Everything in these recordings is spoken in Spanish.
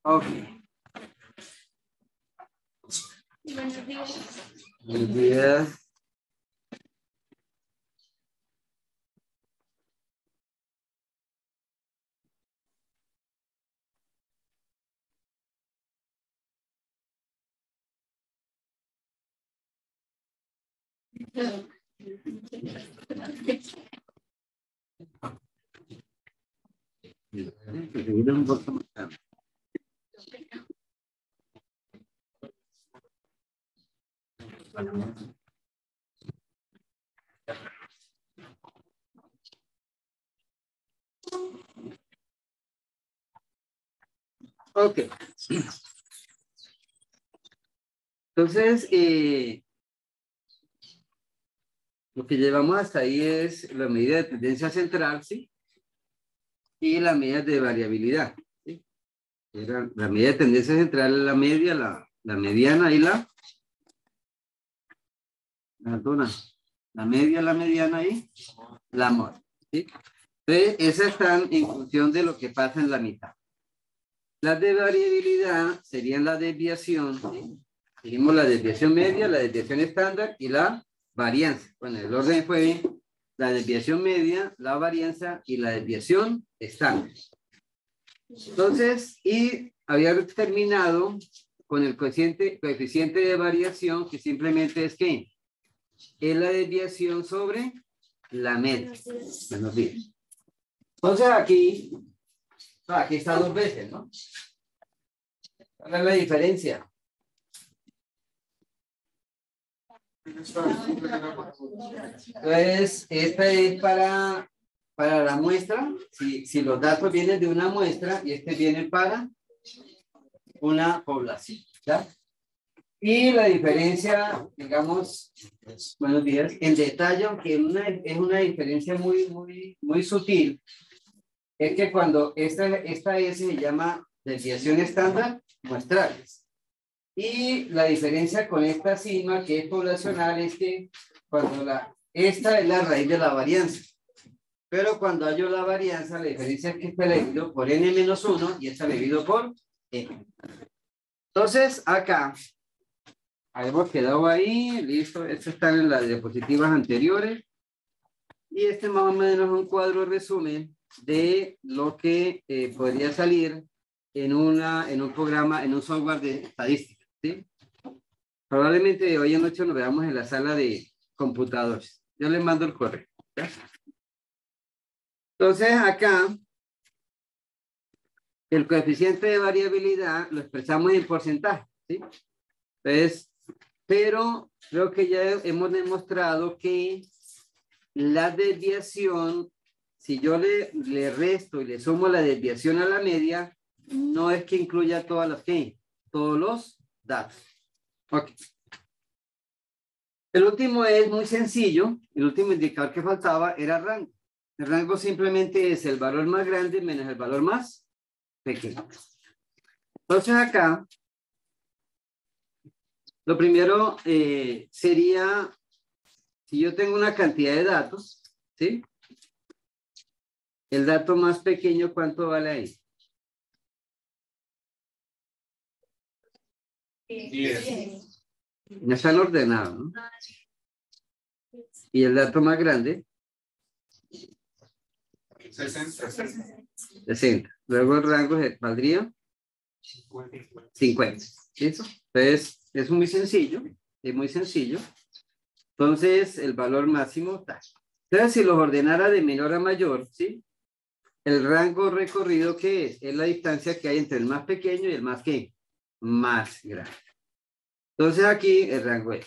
Ok. Buenos días. Buenos días. Un poco más tarde. Ok. Entonces, lo que llevamos hasta ahí es la medida de tendencia central, ¿sí? Y la medida de variabilidad, ¿sí? La medida de tendencia central es la media, la mediana y la dona. La media, la mediana y la moda, ¿sí? Entonces, esas están en función de lo que pasa en la mitad. Las de variabilidad serían la desviación, ¿sí? Dijimos la desviación media, la desviación estándar y la varianza. Bueno, el orden fue la desviación media, la varianza y la desviación estándar. Entonces, y había terminado con el coeficiente de variación, que simplemente es ¿qué? Es la desviación sobre la media. Buenos días. Entonces aquí está dos veces, ¿no? ¿Cuál es la diferencia? Entonces, esta es para la muestra. Si los datos vienen de una muestra y este viene para una población, ¿ya? Y la diferencia, digamos, buenos días, en detalle, aunque es una diferencia muy sutil, es que cuando esta S se llama desviación estándar muestrales. Y la diferencia con esta sigma, que es poblacional, es que cuando esta es la raíz de la varianza. Pero cuando hallo la varianza, la diferencia es que está dividido por n-1 y está dividido por n. Entonces, acá, habíamos quedado ahí, listo, estos están en las diapositivas anteriores. Y este más o menos es un cuadro resumen de lo que podría salir en un programa, en un software de estadística, ¿sí? Probablemente hoy en noche nos veamos en la sala de computadores. Yo les mando el correo, ¿ya? Entonces acá, el coeficiente de variabilidad lo expresamos en porcentaje, ¿sí? Entonces, pero creo que ya hemos demostrado que la desviación, si yo le resto y le sumo la desviación a la media, no es que incluya todos los datos. Ok. El último es muy sencillo. El último indicador que faltaba era rango. El rango simplemente es el valor más grande menos el valor más pequeño. Entonces acá, lo primero sería, si yo tengo una cantidad de datos, ¿sí? El dato más pequeño, ¿cuánto vale ahí? 10. No están ordenados, ¿no? Y el dato más grande, 60. Luego el rango valdría 50. ¿Listo? Entonces, es muy sencillo. Es muy sencillo. Entonces, el valor máximo está. Entonces, si los ordenara de menor a mayor, ¿sí? El rango recorrido, ¿qué es? Es la distancia que hay entre el más pequeño y el más, ¿qué? Más grande. Entonces, aquí el rango es.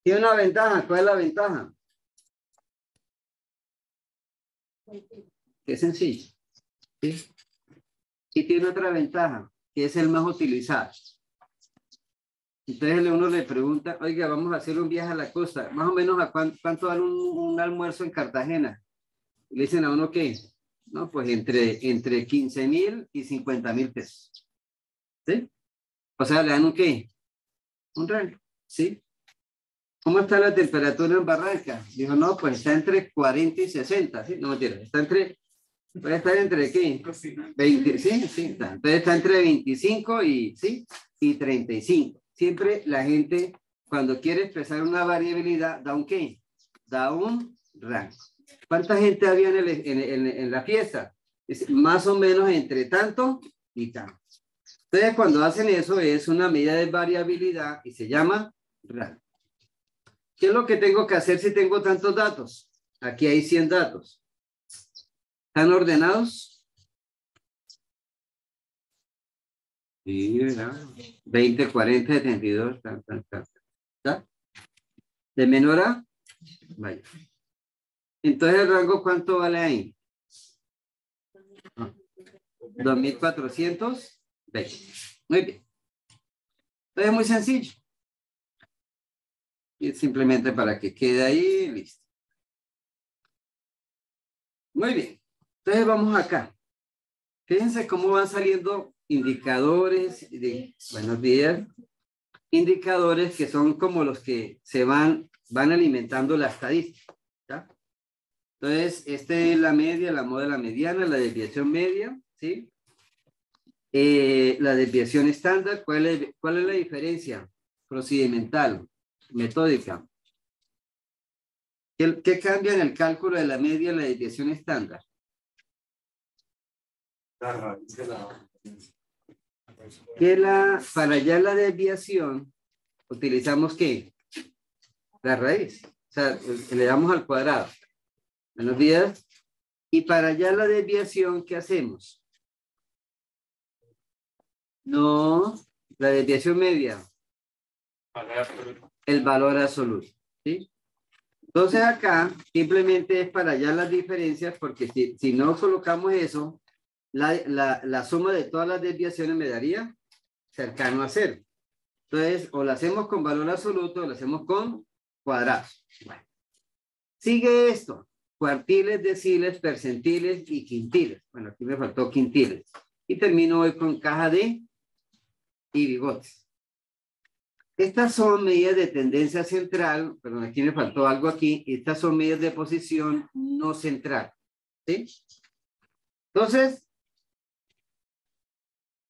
Tiene una ventaja. ¿Cuál es la ventaja? Que es sencillo. ¿Sí? Y tiene otra ventaja, que es el más utilizado. Entonces uno le pregunta, oiga, vamos a hacer un viaje a la costa, más o menos a cuánto vale un almuerzo en Cartagena. Le dicen a uno que, no, pues entre 15.000 y 50.000 pesos. ¿Sí? O sea, le dan un qué, un rango, ¿sí? ¿Cómo está la temperatura en Barranca? Dijo, no, pues está entre 40 y 60, ¿sí? No mentira, está entre, puede estar entre qué, 20, sí, sí, está. Entonces está entre 25 y, ¿sí? Y 35. Siempre la gente, cuando quiere expresar una variabilidad, da un qué, da un rango. ¿Cuánta gente había en la fiesta? Es más o menos entre tanto y tanto. Entonces, cuando hacen eso, es una medida de variabilidad y se llama rango. ¿Qué es lo que tengo que hacer si tengo tantos datos? Aquí hay 100 datos. ¿Están ordenados? Sí, ¿verdad? 20, 40, 72, ¿ya? ¿De menor a? Vaya. Entonces, ¿el rango cuánto vale ahí? 2.420. Muy bien. Entonces, es muy sencillo. Y simplemente para que quede ahí, listo. Muy bien. Entonces, vamos acá. Fíjense cómo van saliendo indicadores de buenos días. Indicadores que son como los que se van alimentando la estadística. ¿Ya? Entonces, este es la media, la moda de la mediana, la desviación media, ¿sí? La desviación estándar, ¿cuál es la diferencia? Procedimental, metódica. ¿Qué cambia en el cálculo de la media y la desviación estándar? Para hallar la desviación, utilizamos ¿qué? La raíz. O sea, le damos al cuadrado. Buenos días. Y para hallar la desviación, ¿qué hacemos? No, la desviación media. El valor absoluto. ¿Sí? Entonces acá simplemente es para hallar las diferencias, porque si no colocamos eso, la suma de todas las desviaciones me daría cercano a cero. Entonces, o la hacemos con valor absoluto o la hacemos con cuadrados. Bueno. Sigue esto. Cuartiles, deciles, percentiles y quintiles. Bueno, aquí me faltó quintiles. Y termino hoy con caja de y bigotes. Estas son medidas de tendencia central, perdón, aquí me faltó algo aquí. Estas son medidas de posición no central. ¿Sí? Entonces,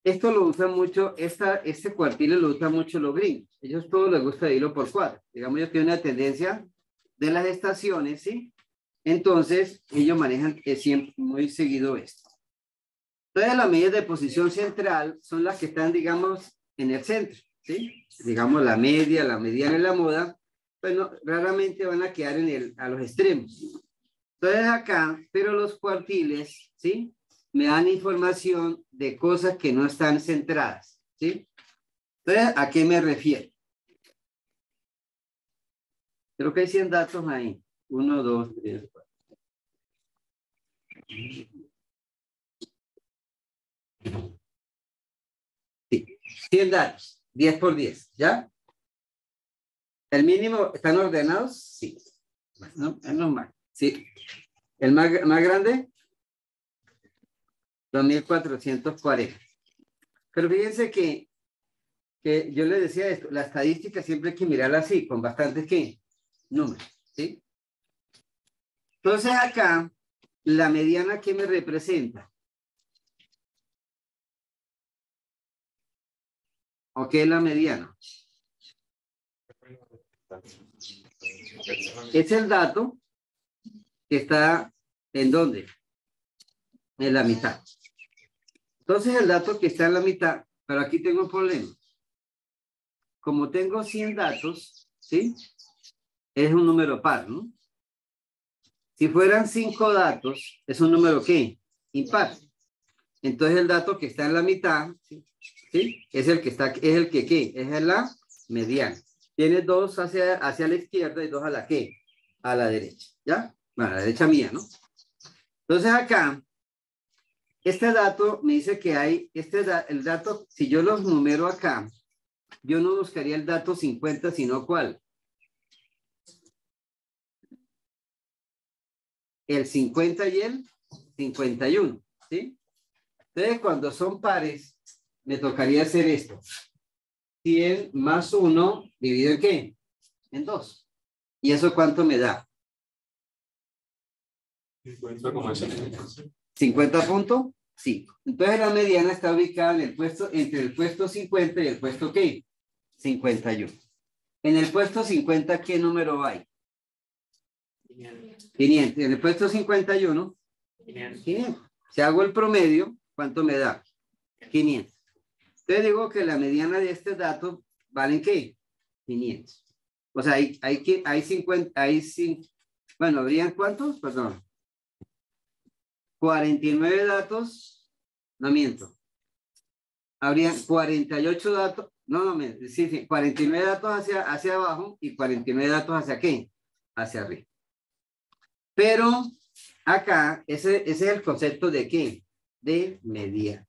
esto lo usan mucho, este cuartile lo usan mucho los gringos. Ellos todo les gusta hilo por cuadro. Digamos, ellos tienen una tendencia de las estaciones, ¿sí? Entonces, ellos manejan siempre muy seguido esto. Entonces, las medidas de posición central son las que están, digamos, en el centro, ¿sí? Digamos, la media, la mediana y la moda, pues no, raramente van a quedar a los extremos. Entonces, acá, pero los cuartiles, ¿sí? Me dan información de cosas que no están centradas, ¿sí? Entonces, ¿a qué me refiero? Creo que hay 100 datos ahí. 1, 2, 3, 4. Sí, 100 datos, 10 por 10, ¿ya? ¿El mínimo están ordenados? Sí. No, es normal, sí. ¿El más grande? 2.440. Pero fíjense que yo les decía esto, la estadística siempre hay que mirarla así, con bastantes ¿qué? Números, ¿sí? Entonces acá, la mediana, ¿qué me representa? ¿O qué es la mediana? Es el dato que está, ¿en dónde? En la mitad. Entonces el dato que está en la mitad, pero aquí tengo un problema. Como tengo 100 datos, ¿sí? Es un número par, ¿no? Si fueran 5 datos, es un número ¿qué? Impar. Entonces el dato que está en la mitad, ¿sí? Es el que está, es el que ¿qué? Es la mediana. Tiene 2 hacia la izquierda y 2 a la ¿qué? A la derecha, ¿ya? Bueno, a la derecha mía, ¿no? Entonces acá, este dato me dice que hay, el dato, si yo los numero acá, yo no buscaría el dato 50, sino ¿cuál? El 50 y el 51, ¿sí? Entonces, cuando son pares, me tocaría hacer esto. 100 más 1 dividido en ¿qué? En 2. ¿Y eso cuánto me da? 50.5. Entonces la mediana está ubicada en el puesto, entre el puesto 50 y el puesto ¿qué? 51. En el puesto 50, ¿qué número hay? 500. En el puesto 51, 500. Si hago el promedio, ¿cuánto me da? 500. Entonces digo que la mediana de este dato vale ¿qué? 500. O sea, hay 50, bueno, ¿habrían cuántos? Perdón. 49 datos, no miento. Habrían 48 datos, no, sí, 49 datos hacia abajo y 49 datos hacia ¿qué? Hacia arriba. Pero acá, ese es el concepto de ¿qué? De mediana.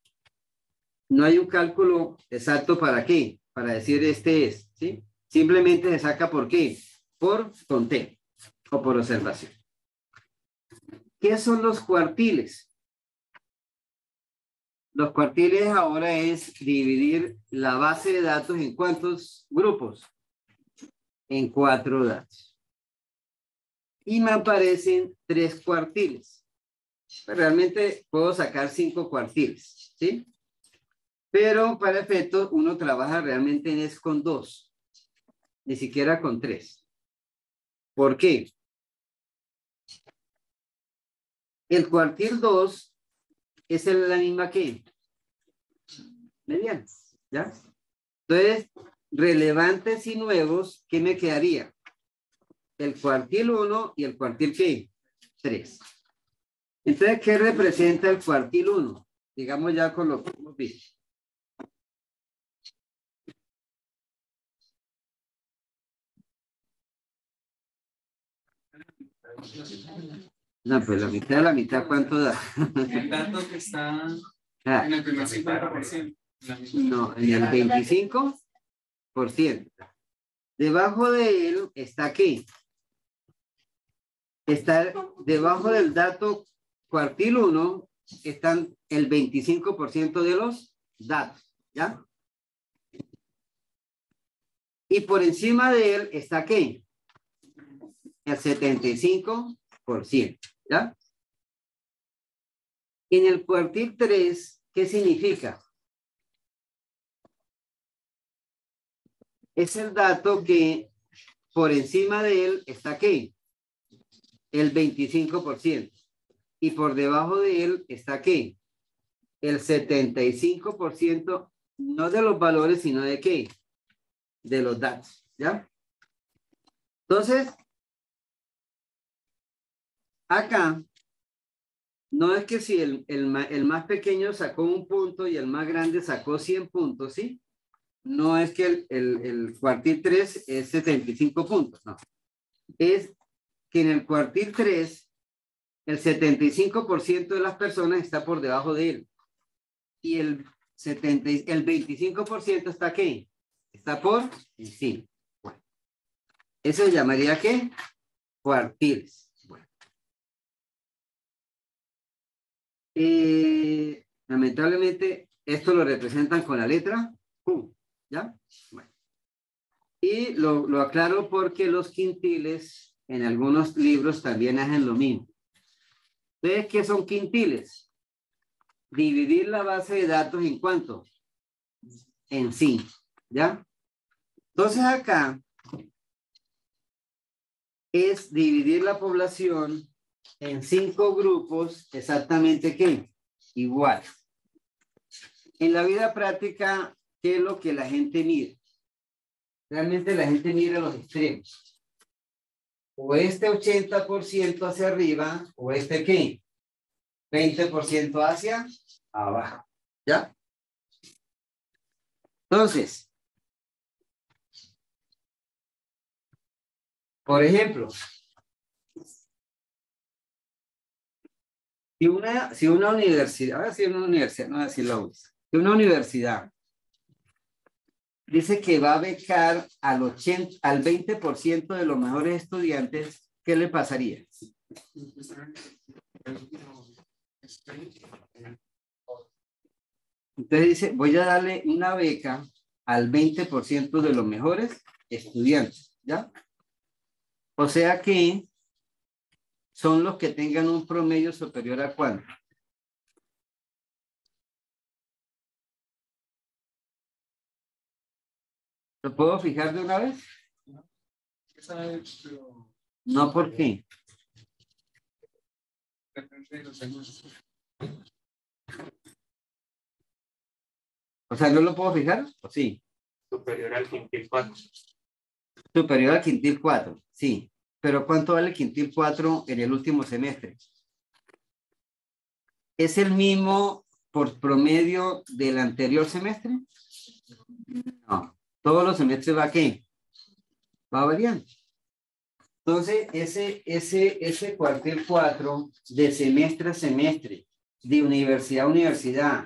No hay un cálculo exacto para qué, para decir este es, ¿sí? Simplemente se saca por qué, por conteo o por observación. ¿Qué son los cuartiles? Los cuartiles ahora es dividir la base de datos en ¿cuántos grupos? En 4 datos. Y me aparecen 3 cuartiles. Realmente puedo sacar 5 cuartiles, ¿sí? Pero para efectos uno trabaja realmente con 2, ni siquiera con 3. ¿Por qué? El cuartil 2 es la misma que mediana, ¿ya? Entonces, relevantes y nuevos, ¿qué me quedaría? El cuartil 1 y el cuartil ¿qué? 3. Entonces, ¿qué representa el cuartil 1? Digamos ya con lo que hemos visto. No, pues la mitad de la mitad, ¿cuánto da? El dato que está en el primer 50%. No, en el 25%. Debajo de él está ¿qué? Está debajo del dato cuartil 1, están el 25% de los datos, ¿ya? Y por encima de él está ¿qué? El 75%, ¿ya? En el cuartil 3, ¿qué significa? Es el dato que por encima de él está ¿qué? El 25%. Y por debajo de él está ¿qué? El 75%, no de los valores, sino de ¿qué? De los datos, ¿ya? Entonces, acá, no es que si el más pequeño sacó 1 punto y el más grande sacó 100 puntos, ¿sí? No es que el cuartil 3 es 75 puntos, no. Es que en el cuartil 3, el 75% de las personas está por debajo de él. Y el 25% está ¿qué? Está por encima. Bueno, eso se llamaría ¿qué? Cuartiles. Bueno. Lamentablemente, esto lo representan con la letra Q, ¿ya? Bueno. Y lo aclaro porque los quintiles en algunos libros también hacen lo mismo. Entonces, ¿qué son quintiles? Dividir la base de datos en ¿cuánto? En 5, ¿ya? Entonces acá es dividir la población en 5 grupos exactamente ¿qué? Iguales. En la vida práctica, ¿qué es lo que la gente mide? Realmente la gente mira los extremos. O este 80% hacia arriba, o este ¿qué? 20% hacia abajo. ¿Ya? Entonces, por ejemplo, si una universidad, ahora sí una universidad, no voy a decir la USA, si una universidad dice que va a becar al 20% de los mejores estudiantes. ¿Qué le pasaría? Entonces dice, voy a darle una beca al 20% de los mejores estudiantes, ¿ya? O sea que son los que tengan un promedio superior a ¿cuánto? ¿Lo puedo fijar de una vez? No, ¿por qué? O sea, ¿no lo puedo fijar? ¿O sí? Superior al quintil 4. Superior al quintil 4, sí. Pero ¿cuánto vale el quintil 4 en el último semestre? ¿Es el mismo por promedio del anterior semestre? No. Todos los semestres va ¿a qué? Va variando. Entonces, ese cuartil 4 de semestre a semestre, de universidad a universidad,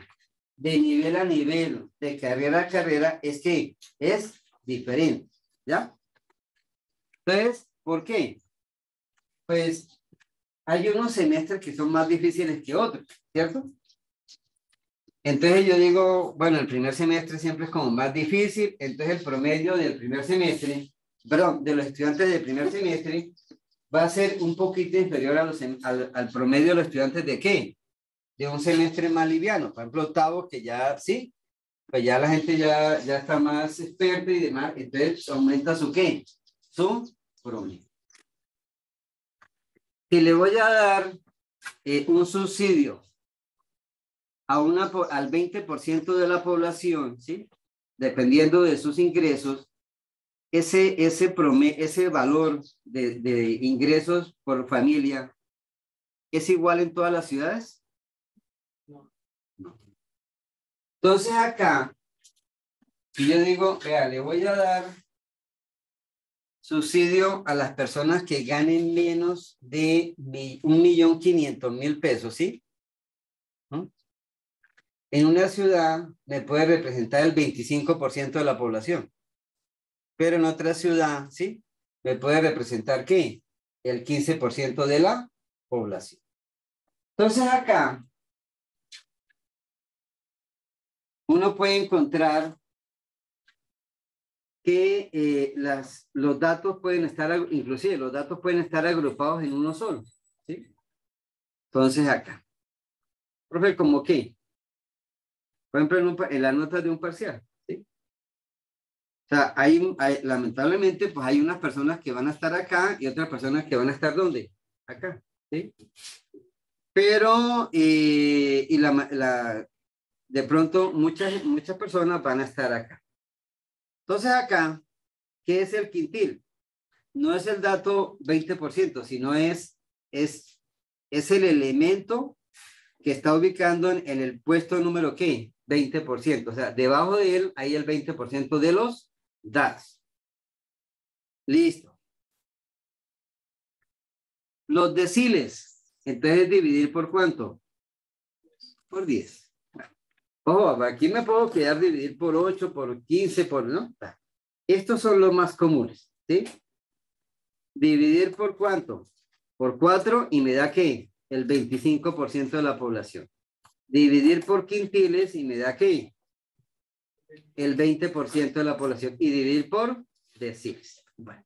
de nivel a nivel, de carrera a carrera, es que es diferente, ¿ya? Entonces, ¿por qué? Pues hay unos semestres que son más difíciles que otros, ¿cierto? Entonces yo digo, bueno, el primer semestre siempre es como más difícil, entonces el promedio del primer semestre, perdón, de los estudiantes del primer semestre va a ser un poquito inferior a al promedio de los estudiantes de ¿qué? De un semestre más liviano, por ejemplo, octavo, que ya, sí, pues ya la gente ya está más experta y demás, entonces aumenta su ¿qué? Su promedio. Si le voy a dar un subsidio al 20% de la población, ¿sí? Dependiendo de sus ingresos, ese valor de ingresos por familia, ¿es igual en todas las ciudades? No. Entonces acá, si yo digo, vea, le voy a dar subsidio a las personas que ganen menos de 1.500.000 pesos, ¿sí? ¿No? En una ciudad me puede representar el 25% de la población, pero en otra ciudad, ¿sí? Me puede representar, ¿qué? El 15% de la población. Entonces acá, uno puede encontrar que los datos pueden estar, inclusive los datos pueden estar agrupados en uno solo, ¿sí? Entonces acá, profe, ¿cómo qué? Por ejemplo, en las notas de un parcial, ¿sí? O sea, lamentablemente, pues hay unas personas que van a estar acá y otras personas que van a estar ¿dónde? Acá, ¿sí? Pero, de pronto, muchas personas van a estar acá. Entonces acá, ¿qué es el quintil? No es el dato 20%, sino es el elemento que está ubicando en el puesto número ¿qué? 20%. O sea, debajo de él hay el 20% de los datos. Listo. Los deciles. Entonces, dividir por ¿cuánto? Por 10. Ojo, aquí me puedo quedar dividir por 8, por 15, ¿no? Estos son los más comunes, ¿sí? Dividir por ¿cuánto? Por 4 y me da ¿qué? El 25% de la población. Dividir por quintiles y me da ¿qué? El 20% de la población. Y dividir por deciles. Bueno.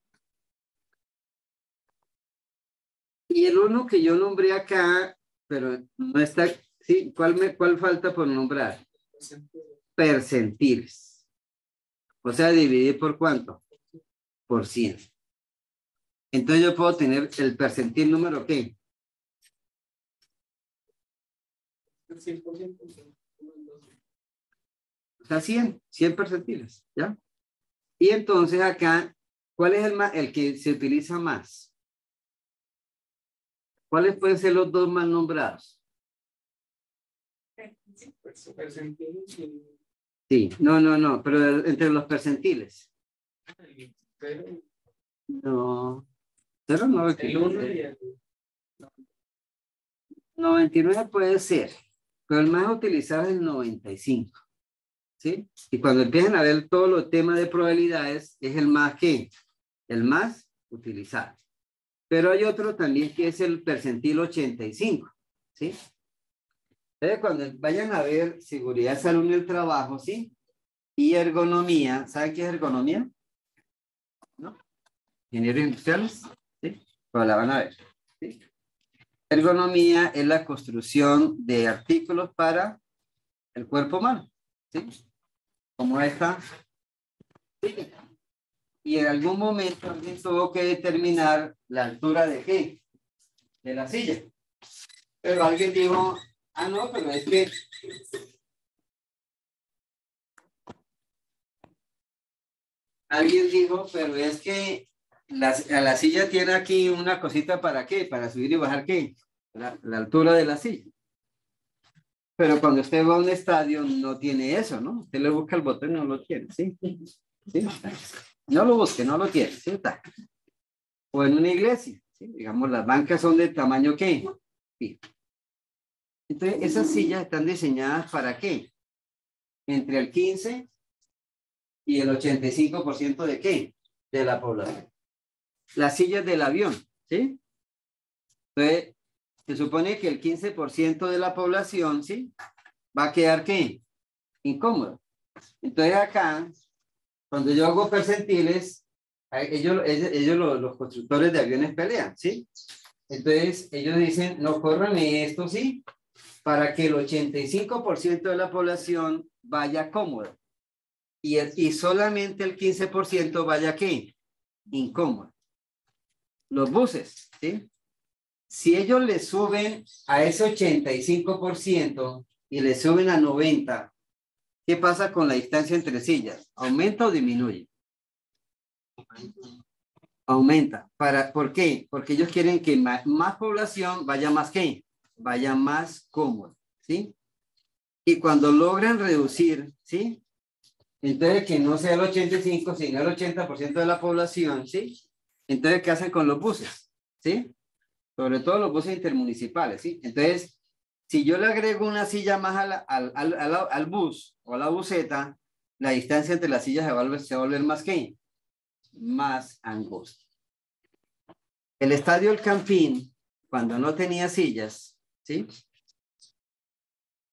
Y el uno que yo nombré acá, pero no está, ¿sí? ¿Cuál falta por nombrar? Percentiles. O sea, dividir por ¿cuánto? Por 100. Entonces yo puedo tener el percentil número ¿qué? 100%. O sea, 100 percentiles, ¿ya? Y entonces acá, ¿cuál es el que se utiliza más? ¿Cuáles pueden ser los dos más nombrados? Sí, no, pero entre los percentiles. No, pero no. El 1 y el 99 puede ser, pero el más utilizado es el 95. ¿sí? Y cuando empiezan a ver todos los temas de probabilidades, es el más que, el más utilizado. Pero hay otro también que es el percentil 85, ¿sí? Entonces, cuando vayan a ver seguridad, salud en el trabajo, ¿sí? Y ergonomía, ¿saben qué es ergonomía? ¿No? Ingenieros industriales, ¿sí? Pues la van a ver, ¿sí? Ergonomía es la construcción de artículos para el cuerpo humano, ¿sí? Como esta. ¿Sí? Y en algún momento alguien tuvo que determinar la altura de qué, de la silla. Pero alguien dijo, ah, no, pero es que alguien dijo, pero es que la silla tiene aquí una cosita para qué, para subir y bajar qué, la altura de la silla. Pero cuando usted va a un estadio no tiene eso, ¿no? Usted le busca el botón y no lo tiene, ¿sí? ¿Sí? No lo busque, no lo tiene, ¿sí? Está. O en una iglesia, ¿sí? Digamos, las bancas son de tamaño ¿qué? Sí. Entonces, esas sillas están diseñadas ¿para qué? Entre el 15 y el 85% de ¿qué? De la población. Las sillas del avión, ¿sí? Entonces, se supone que el 15% de la población, ¿sí? Va a quedar ¿qué? Incómodo. Entonces acá, cuando yo hago percentiles, ellos los constructores de aviones pelean, ¿sí? Entonces ellos dicen, no corran esto, ¿sí? Para que el 85% de la población vaya cómodo. Y solamente el 15% vaya ¿qué? Incómodo. Los buses, ¿sí? Si ellos le suben a ese 85% y le suben a 90%, ¿qué pasa con la distancia entre sillas? ¿Aumenta o disminuye? Aumenta. ¿Por qué? Porque ellos quieren que más población vaya más ¿qué? Vaya más cómodo, ¿sí? Y cuando logran reducir, ¿sí? Entonces que no sea el 85, sino el 80% de la población, ¿sí? Entonces, ¿qué hacen con los buses? ¿Sí? Sobre todo los buses intermunicipales, ¿sí? Entonces, si yo le agrego una silla más al bus o a la buseta, la distancia entre las sillas se va a volver más ¿qué? Más angosta. El estadio El Campín, cuando no tenía sillas, ¿sí?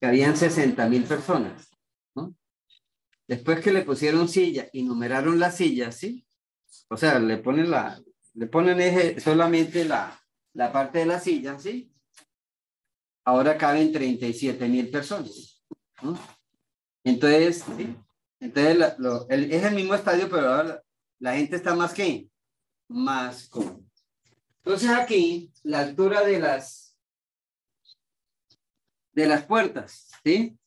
Que habían 60,000 personas, ¿no? Después que le pusieron silla y numeraron las sillas, ¿sí? O sea, le ponen solamente la parte de la silla, ¿sí? Ahora caben 37,000 personas, ¿no? Entonces, ¿sí? Entonces es el mismo estadio, pero ahora la gente está más ¿qué? Más cómoda. Entonces aquí, la altura de las puertas, ¿sí?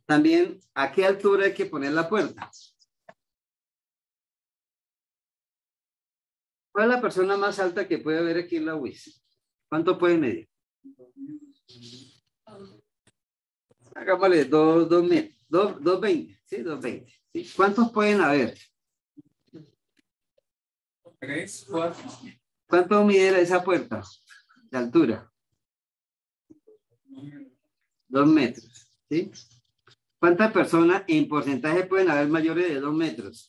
También, ¿a qué altura hay que poner la puerta? ¿Cuál es la persona más alta que puede haber aquí en la UIS? ¿Cuánto puede medir? Hagámosle 220, ¿sí? 220. ¿Sí? ¿Cuántos pueden haber? 3, 4. ¿Cuánto mide esa puerta? De altura. 2 metros, ¿sí? ¿Cuántas personas en porcentaje pueden haber mayores de 2 metros?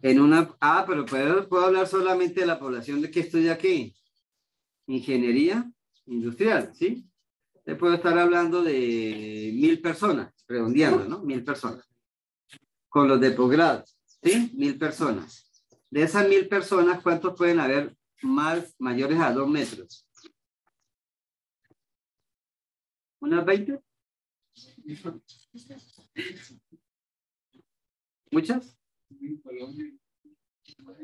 Pero puedo hablar solamente de la población de que estudia aquí. Ingeniería industrial, ¿sí? Te puedo estar hablando de 1,000 personas, redondeando, ¿no? 1,000 personas. Con los de posgrado, ¿sí? 1,000 personas. De esas 1,000 personas, ¿cuántos pueden haber mayores a 2 metros? ¿Unas 20? ¿Muchas?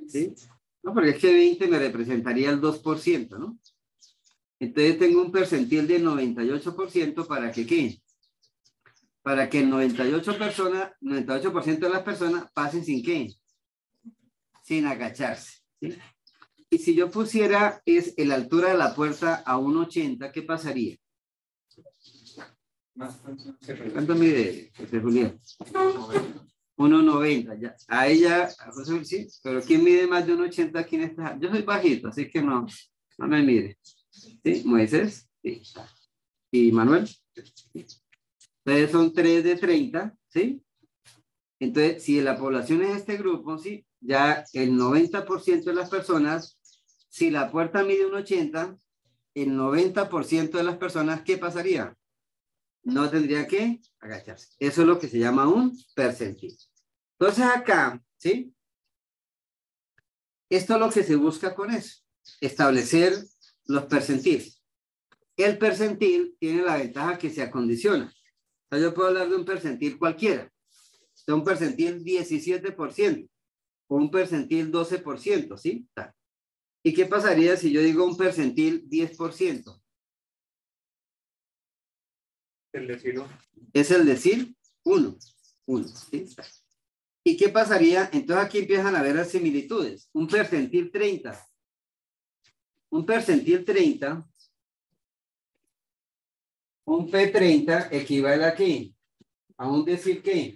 ¿Sí? No, porque es que 20 me representaría el 2%, ¿no? Entonces tengo un percentil de 98% para que ¿qué? Para que el 98% de las personas pasen sin ¿qué? Sin agacharse, ¿sí? Y si yo pusiera la altura de la puerta a 1,80, ¿qué pasaría? ¿Cuánto mide, José Julián? 1,90, ya. A ella, José Julián, sí, pero ¿quién mide más de 1,80 aquí en esta? Yo soy bajito, así que no me mire. ¿Sí? Moisés. Sí. ¿Y Manuel? Entonces son 3 de 30, ¿sí? Entonces, si la población es este grupo, ¿sí? Ya el 90% de las personas, si la puerta mide un 80, el 90% de las personas, ¿qué pasaría? No tendría que agacharse. Eso es lo que se llama un percentil. Entonces acá, ¿sí? Esto es lo que se busca con eso. Establecer los percentiles. El percentil tiene la ventaja que se acondiciona. O sea, yo puedo hablar de un percentil cualquiera. De un percentil 17% o un percentil 12%, ¿sí? ¿Y qué pasaría si yo digo un percentil 10%? El decir uno. Es el decir 1. ¿Sí? ¿Y qué pasaría? Entonces aquí empiezan a ver las similitudes. Un percentil 30. Un percentil 30. Un P30 equivale a qué? A un decir qué.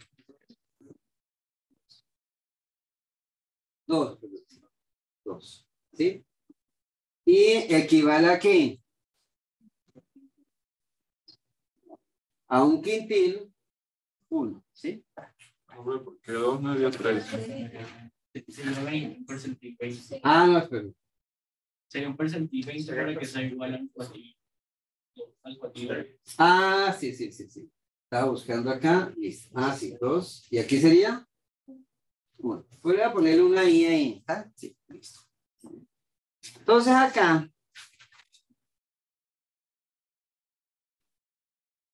2. ¿Sí? Y equivale a qué? A un quintil 1. ¿Sí? Porque 2 me dio 3. Sería 20, un percentil 20. Ah, no, espera. Sería un percentil 20 para que sea igual al cuatillo. Ah, sí. Estaba buscando acá. Listo. Ah, sí, 2. ¿Y aquí sería? 1. Voy a ponerle una I ahí. ¿Está? Sí, listo. Entonces acá,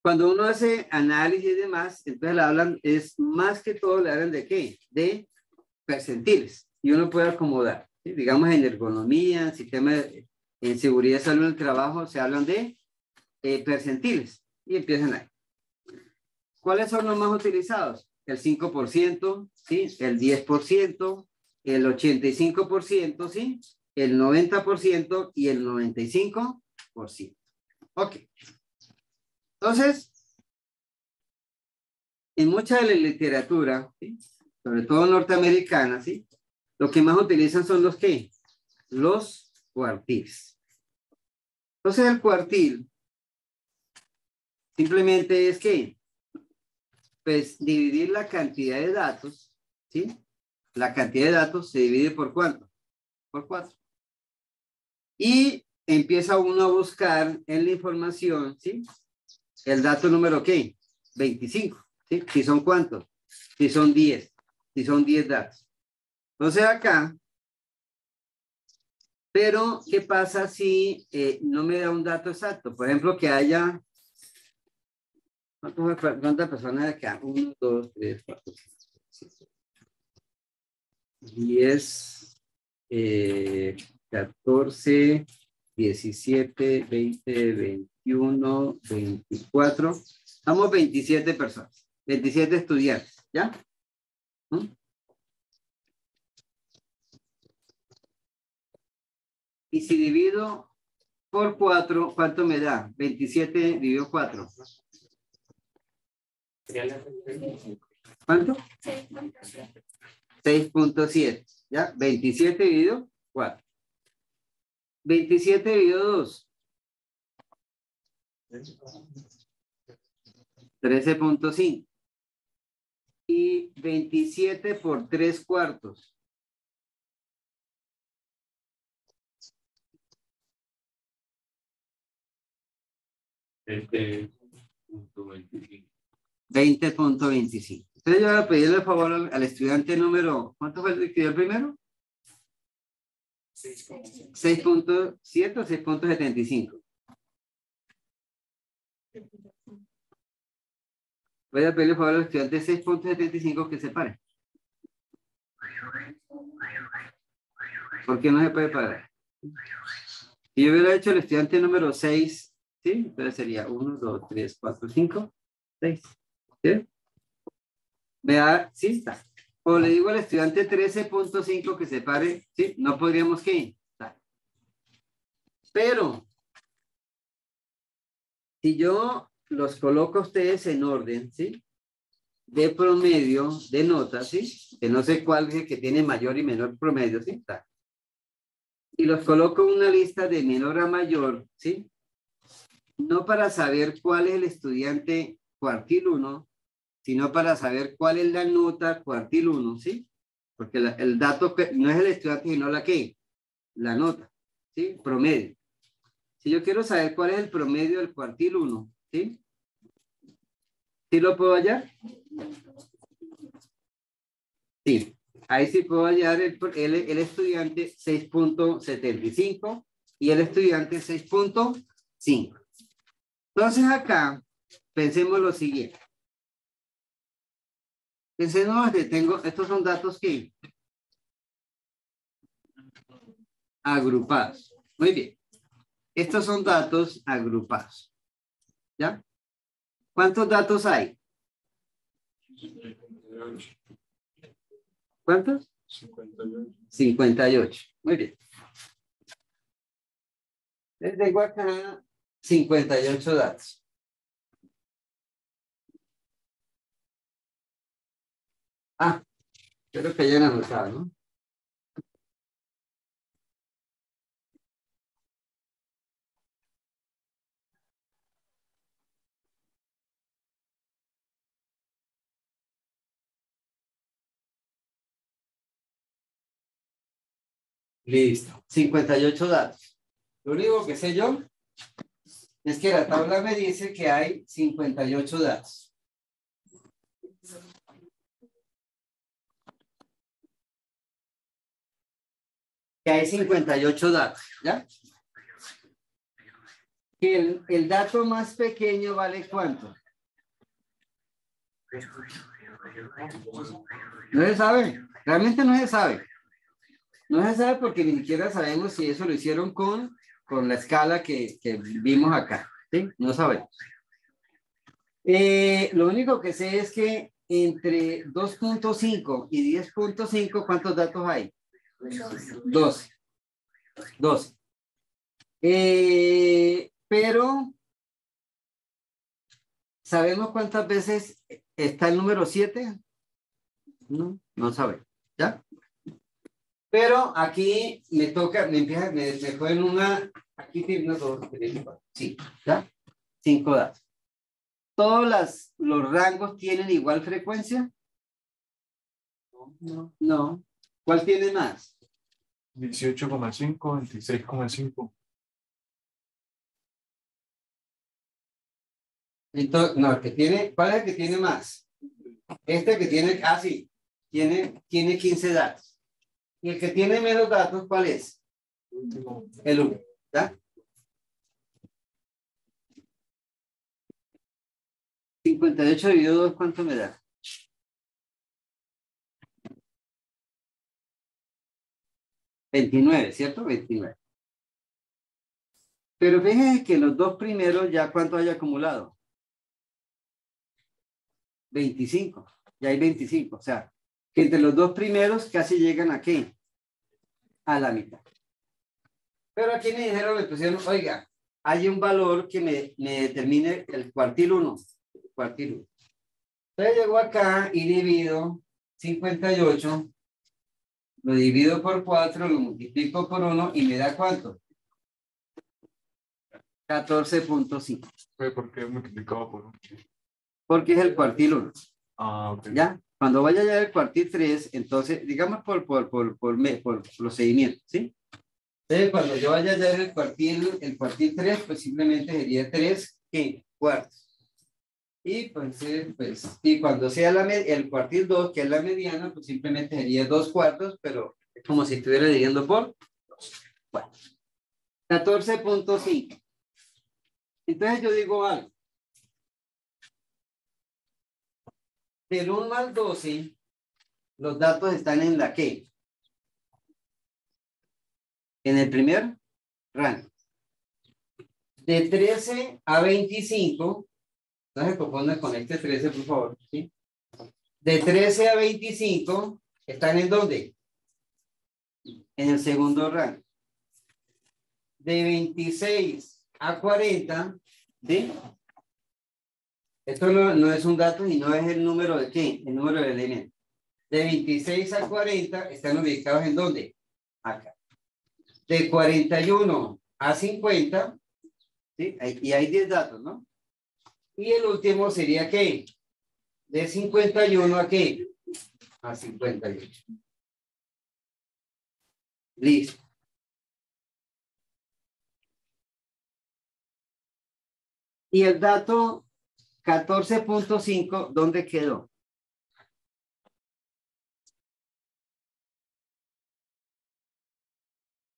cuando uno hace análisis y demás, entonces le hablan, es más que todo le hablan de qué? De percentiles. Y uno puede acomodar. ¿Sí? Digamos en ergonomía, sistema en seguridad y salud en el trabajo, se hablan de percentiles. Y empiezan ahí. ¿Cuáles son los más utilizados? El 5%, ¿sí? El 10%, el 85%, ¿sí? El 90% y el 95%. Ok. Entonces, en mucha de la literatura, ¿sí? Sobre todo norteamericana, ¿sí? Lo que más utilizan son los ¿qué? Los cuartiles. Entonces, el cuartil simplemente es que, pues, dividir la cantidad de datos, ¿sí? La cantidad de datos se divide por ¿cuánto? Por 4. Y empieza uno a buscar en la información, ¿sí? El dato número ¿qué? 25, ¿sí? Si son ¿cuántos? Si son 10. Si son 10 datos. Entonces acá, pero ¿qué pasa si no me da un dato exacto? Por ejemplo, que haya, ¿cuántas personas de acá? 1, 2, 3, 4, 5, 6, 10, 14, 17, 20, 21, 24. Somos 27 personas, 27 estudiantes, ¿ya? ¿Mm? Y si divido por 4, ¿cuánto me da? 27 dividido 4. ¿Cuánto? 6.7. ¿Ya? 27 dividido 4. 27 dividido 2. 13.5. Y 27 por 3 cuartos. 20.25. Entonces yo voy a pedirle el favor al estudiante número, ¿cuánto fue el que escribió el primero? 6.7 o 6.75. Voy a pedirle el favor al estudiante 6.75 que se pare. ¿Por qué no se puede parar? Si yo hubiera hecho el estudiante número 6, ¿sí? Entonces sería 1, 2, 3, 4, 5, 6. ¿Sí? ¿Me da? Sí, está. O le digo al estudiante 13.5 que se pare, ¿sí? No podríamos que. Pero, si yo los coloco a ustedes en orden, ¿sí? De promedio, de notas, ¿sí? Que no sé cuál es el que tiene mayor y menor promedio, ¿sí? Está. y los coloco en una lista de menor a mayor, ¿sí? No para saber cuál es el estudiante cuartil 1, sino para saber cuál es la nota cuartil 1, ¿sí? Porque el dato no es el estudiante, sino la nota, ¿sí? Promedio. Si yo quiero saber cuál es el promedio del cuartil 1, ¿sí? ¿Sí lo puedo hallar? Sí, ahí sí puedo hallar el estudiante 6.75 y el estudiante 6.5. Entonces acá, pensemos lo siguiente. Pensemos que estos son datos que agrupados. Muy bien. Estos son datos agrupados. ¿Ya? ¿Cuántos datos hay? ¿Cuántos? 58. 58. Muy bien. Les tengo acá 58 datos. Ah, espero que hayan anotado, ¿no? Listo. 58 datos. Lo único que sé yo es que la tabla me dice que hay 58 datos. Que hay 58 datos, ¿ya? Que el dato más pequeño vale ¿cuánto? No se sabe. Realmente no se sabe. No se sabe porque ni siquiera sabemos si eso lo hicieron con la escala que vimos acá. ¿Sí? No sabemos. Lo único que sé es que entre 2.5 y 10.5, ¿cuántos datos hay? 12. 12. Pero, ¿sabemos cuántas veces está el número 7? No, no sabemos. ¿Ya? Pero aquí me toca, me ponen una, aquí tiene 1, 2, 3, 4, 5, ¿ya? 5 datos. ¿Todos los rangos tienen igual frecuencia? No. No. ¿Cuál tiene más? 18,5, 26,5. Entonces, no, el que tiene, ¿cuál es el que tiene más? Este que tiene, sí, tiene 15 datos. Y el que tiene menos datos, ¿cuál es? El 1, ¿ya? 58 dividido 2, ¿cuánto me da? 29, ¿cierto? 29. Pero fíjense que los dos primeros ya ¿cuánto hay acumulado? 25. Ya hay 25. O sea, que entre los dos primeros casi llegan ¿a qué? A la mitad. Pero aquí me dijeron, me pusieron, oiga, hay un valor que me determine el cuartil 1. Cuartil 1. Entonces llego acá y divido 58. Lo divido por 4, lo multiplico por 1 y me da ¿cuánto? 14.5. ¿Por qué multiplicado por 1? Porque es el cuartil 1. Ah, ok. ¿Ya? Cuando vaya ya el cuartil 3, entonces, digamos por procedimiento, ¿sí? Entonces, cuando yo vaya ya el cuartil 3, pues simplemente sería 3 cuartos. Y pues, y cuando sea el cuartil 2, que es la mediana, pues simplemente sería 2 cuartos, pero es como si estuviera dividiendo por 4. 14.5. Entonces yo digo algo. Del 1 al 12, los datos están en la ¿qué? En el primer rango. De 13 a 25, entonces propone con este 13, por favor, ¿sí? De 13 a 25, ¿están en dónde? En el segundo rango. De 26 a 40, ¿sí? Esto no es un dato y no es el número de ¿qué? El número de elementos. De 26 a 40 están ubicados ¿en dónde? Acá. de 41 a 50, ¿sí? Y hay 10 datos, ¿no? Y el último sería, ¿qué? De 51 a ¿qué? A 58. Listo. Y el dato 14.5, ¿dónde quedó?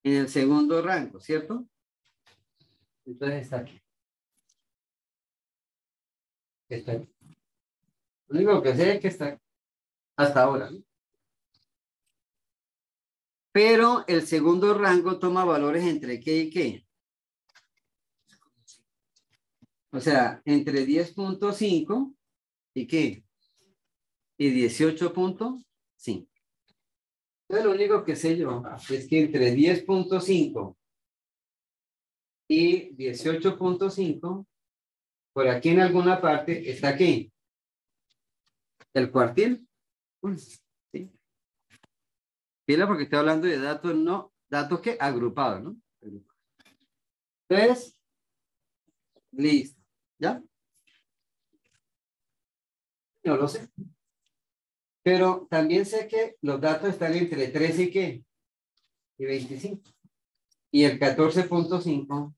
En el segundo rango, ¿cierto? Entonces está aquí. Está aquí. Lo único que sé es que está hasta ahora, ¿no? Pero el segundo rango toma valores entre qué y qué. O sea, entre 10.5 y qué. Y 18.5. Entonces lo único que sé yo es que entre 10.5 y 18.5, por aquí en alguna parte está aquí. El cuartil. ¿Sí? Pila porque estoy hablando de datos, no, datos que agrupados, ¿no? Entonces, listo. ¿Ya? No lo sé. Pero también sé que los datos están entre 13 y qué. Y 25. Y el 14.5.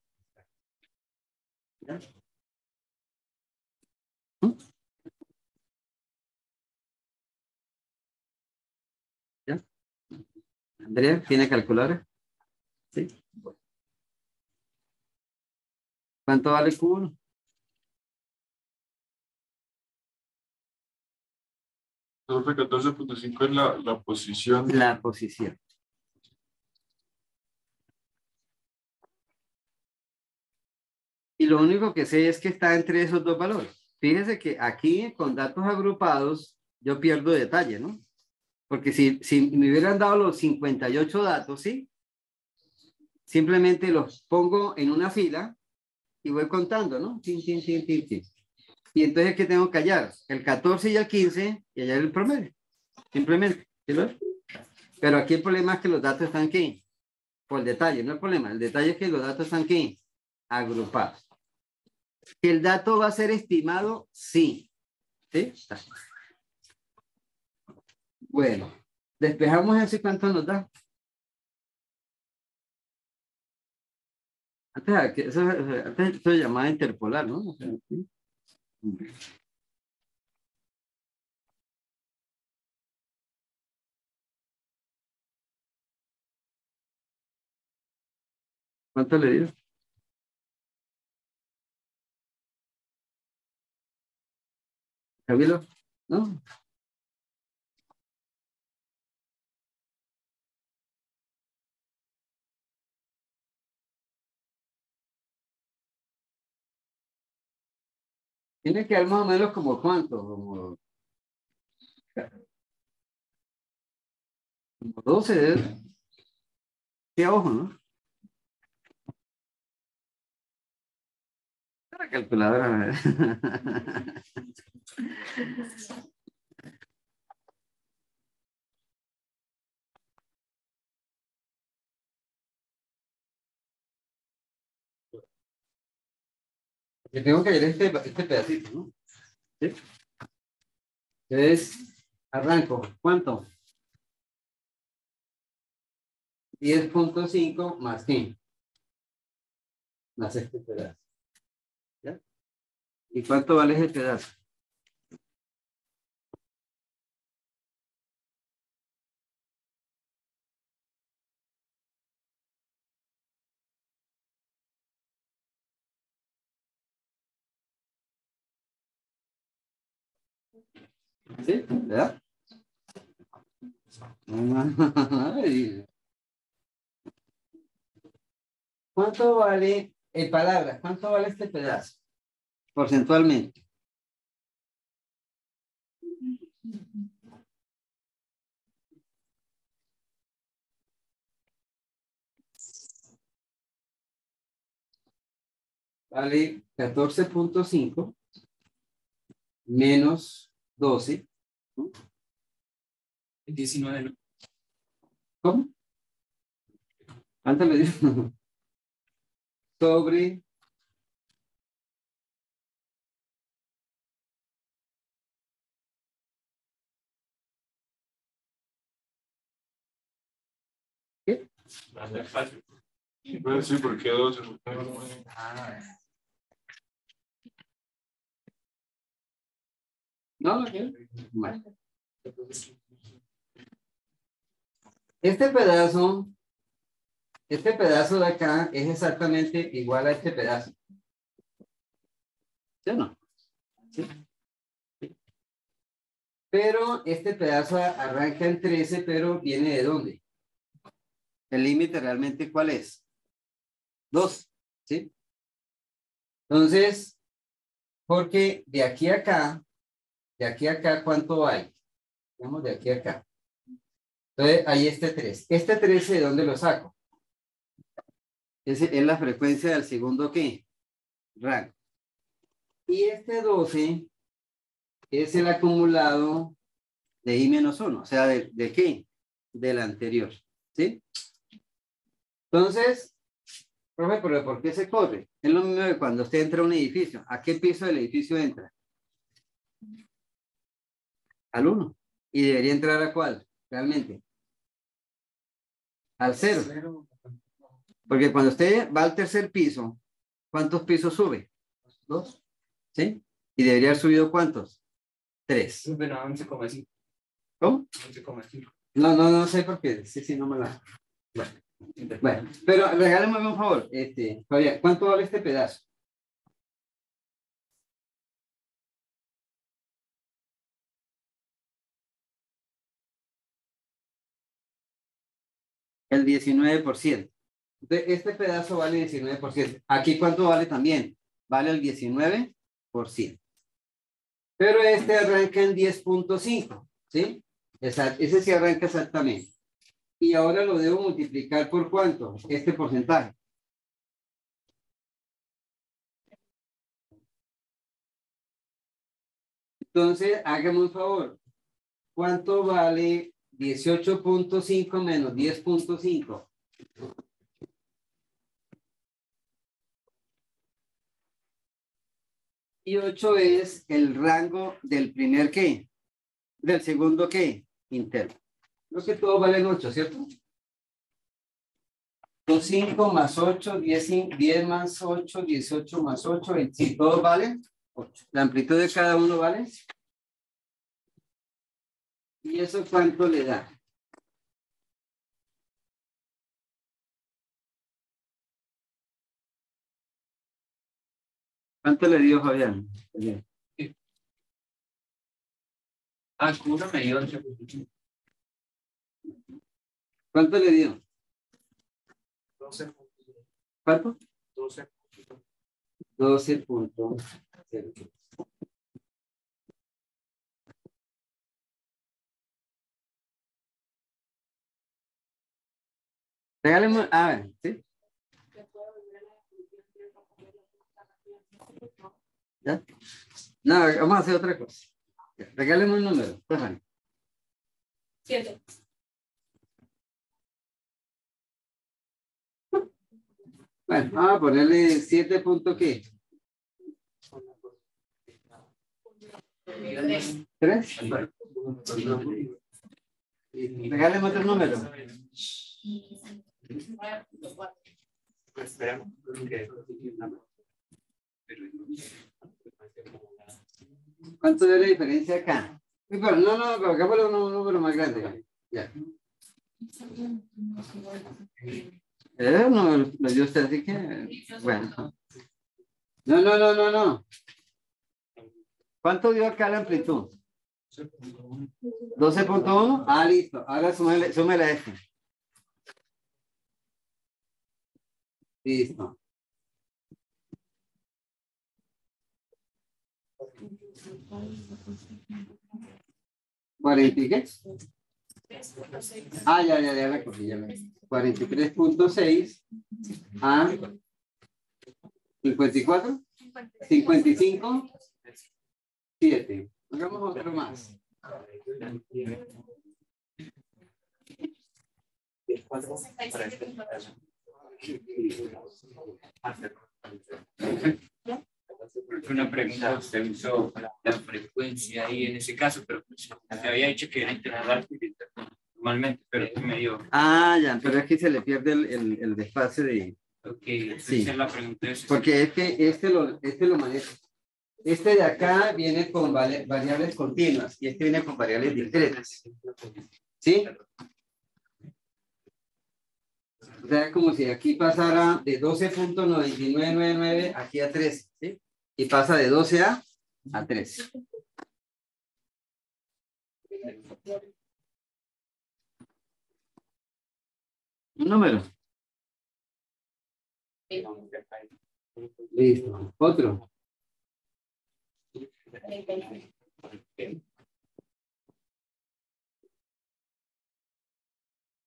¿Ya? ¿Ya? Andrea, ¿tiene calculadora? Sí. ¿Cuánto vale Q1? Profe, 14.5 es la posición. La posición. Y lo único que sé es que está entre esos dos valores. Fíjense que aquí con datos agrupados yo pierdo detalle, ¿no? Porque si me hubieran dado los 58 datos, ¿sí? Simplemente los pongo en una fila y voy contando, ¿no? Tin, tin, tin, tin, tin. Y entonces, ¿qué tengo que hallar? El 14 y el 15 y hallar el promedio. Simplemente. ¿Sí lo ves? Pero aquí el problema es que los datos están aquí. Por el detalle, no el problema. El detalle es que los datos están aquí. Agrupados. ¿Que el dato va a ser estimado? Sí. ¿Sí? Bueno. Despejamos eso y cuánto nos da. Antes, antes se llamaba interpolar, ¿no? O sea, ¿sí? ¿Cuánto le dio? ¿Camilo? ¿No? Tiene que dar más o menos como cuánto, como 12. Sí, ojo, ¿no? La calculadora. Yo tengo que ver este pedacito, ¿no? ¿Sí? Entonces, arranco. ¿Cuánto? 10.5 más ¿qué? Más este pedazo. ¿Ya? ¿Y cuánto vale ese pedazo? ¿Sí? ¿Verdad? Ay. ¿Cuánto vale, en palabras, cuánto vale este pedazo? Porcentualmente. Vale 14.5 menos 12. ¿No? 19, ¿no? ¿Cómo? ¿Cuánto le dio? Sobre. ¿Qué? Pues sí, porque 12. No, no quiero. Vale. Este pedazo de acá es exactamente igual a este pedazo. ¿Sí o no? ¿Sí? Pero este pedazo arranca en 13, pero viene ¿de dónde? El límite realmente, ¿cuál es? 2, ¿sí? Entonces, porque de aquí a acá, ¿cuánto hay? Vamos de aquí a acá. Entonces, hay este 3. Este 13, ¿de dónde lo saco? Es la frecuencia del segundo, ¿qué? Rango. Y este 12 es el acumulado de I-1, o sea, ¿de qué? Del anterior, ¿sí? Entonces, profe, ¿pero por qué se corre? Es lo mismo que cuando usted entra a un edificio. ¿A qué piso del edificio entra? Al 1. ¿Y debería entrar a cuál? Realmente. Al 0. Porque cuando usted va al tercer piso, ¿cuántos pisos sube? 2. ¿Sí? ¿Y debería haber subido cuántos? 3. Pero 11,5. ¿Cómo? 11,5. No sé por qué. Sí, no me la... Bueno, pero regáleme un favor. Fabián, ¿cuánto vale este pedazo? El 19%. Entonces, este pedazo vale 19%. Aquí, ¿cuánto vale también? Vale el 19%. Pero este arranca en 10.5, ¿sí? Ese sí arranca exactamente. Y ahora lo debo multiplicar por ¿cuánto? Este porcentaje. Entonces, hágame un favor. ¿Cuánto vale 18.5 menos 10.5? Y 8 es el rango del primer ¿qué? Del segundo ¿qué? Interno. Creo que todos valen 8, ¿cierto? 5 más 8, 10 más 8, 18 más 8, 25. ¿Todos valen? 8. La amplitud de cada uno vale. ¿Y eso cuánto le da? ¿Cuánto le dio Fabián? Uno me dio 11,5. ¿Cuánto le dio? 12. ¿Cuánto? 12. 12.0. Regáleme, a ver, ¿sí? ¿Ya? No, vamos a hacer otra cosa. Regáleme un número, Stephanie. 7. Bueno, vamos a ponerle 7 punto ¿qué? 3. Regáleme otro número. ¿Cuánto es la diferencia acá? No, colocámosle un número más grande. Ya. No lo dio usted, así que, bueno. No. ¿Cuánto dio acá la amplitud? 12.1. Ah, listo. Ahora súmele a este. Listo. ¿40 y qué? Ah, ya la cogí, ya la vi. 43.6 a 54, 55, 7. Hagamos otro más. Una pregunta, usted usó la frecuencia ahí en ese caso, pero pues, se había dicho que era intervalar normalmente, pero me dio. Ah, ya, pero es que se le pierde el desfase de... Ok, Sí. la pregunta es... Porque es que este lo maneja. Este de acá viene con variables continuas y este viene con variables discretas. ¿Sí? O sea, es como si aquí pasara de 12.9999 aquí a 13, ¿sí? Y pasa de 12 a 13. Un número. Listo. Otro.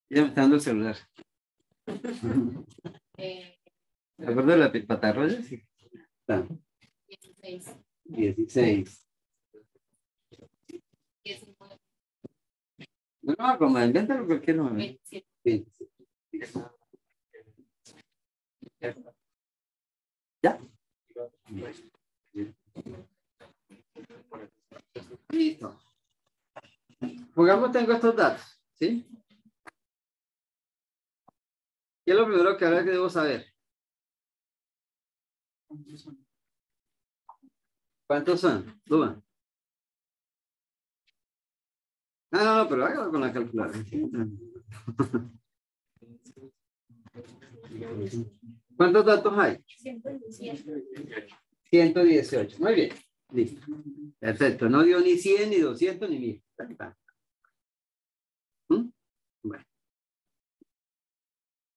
Ya me está dando el celular. ¿Te acuerdas de la patarroya? Sí. 16. No, como invéntalo cualquier número. 27. ¿Ya? Listo. Pongamos, tengo estos datos, ¿sí? ¿Qué es lo primero que ahora que debo saber? ¿Cuántos son? Suban. No, pero hágalo con la calculadora. ¿Cuántos datos hay? 118. Muy bien. Listo. Perfecto. No dio ni 100, ni 200, ni 1000. Bueno.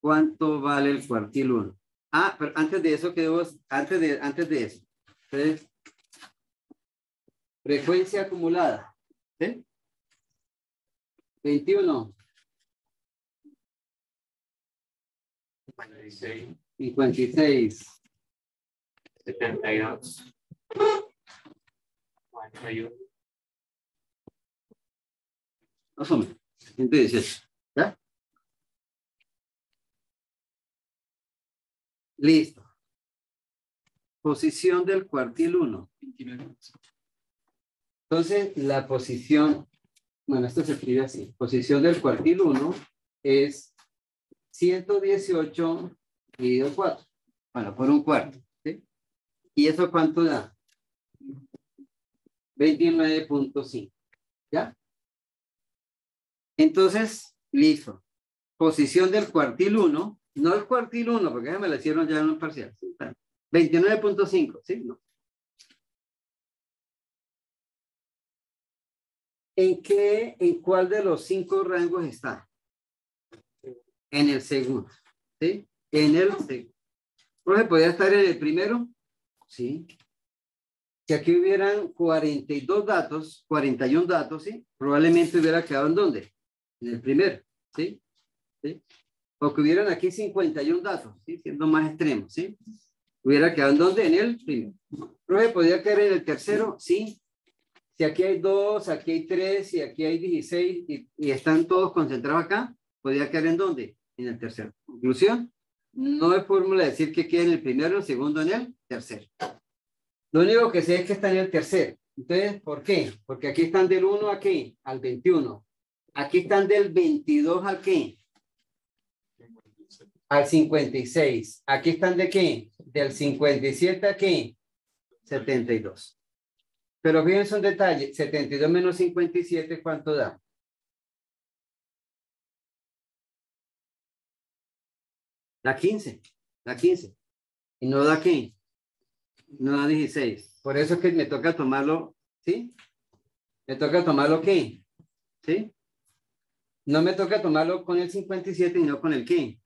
¿Cuánto vale el cuartil 1? Ah, pero antes de eso, antes de eso. Entonces, frecuencia acumulada. ¿Sí? 21. 56. 72. 41. Más o menos. 118. ¿Ya? Listo. Posición del cuartil 1. 29. Entonces, la posición, bueno, esto se escribe así. Posición del cuartil 1 es 118 dividido 4. Bueno, por un cuarto. ¿Sí? ¿Y eso cuánto da? 29.5. ¿Ya? Entonces, listo. Posición del cuartil 1, no el cuartil 1, porque ya me la hicieron ya en un parcial. 29.5, ¿sí? No. ¿En cuál de los 5 rangos está? En el segundo, ¿sí? En el segundo. ¿Profe, podría estar en el primero? Sí. Si aquí hubieran 42 datos, 41 datos, ¿sí? Probablemente hubiera quedado ¿en dónde? En el primero, ¿sí? ¿Sí? O que hubieran aquí 51 datos, ¿sí? Siendo más extremos, ¿sí? Hubiera quedado ¿en dónde? En el primero. ¿Profe, podría caer en el tercero? Sí. Si aquí hay 2, aquí hay 3, y aquí hay 16 y están todos concentrados acá, ¿podría caer en dónde? En el tercero. Conclusión, no hay fórmula de decir que quede en el primero, en el segundo, en el tercero. Lo único que sé es que está en el tercero. Entonces, ¿por qué? Porque aquí están del 1 a qué? Al 21. Aquí están del 22 al qué? Al 56. Aquí están de qué? Del 57 a qué? 72. Pero fíjense un detalle, 72 menos 57, ¿cuánto da? Da 15, da 15. ¿Y no da qué? No da 16. Por eso es que me toca tomarlo, ¿sí? Me toca tomarlo ¿qué? ¿Sí? No me toca tomarlo con el 57, sino con el ¿qué?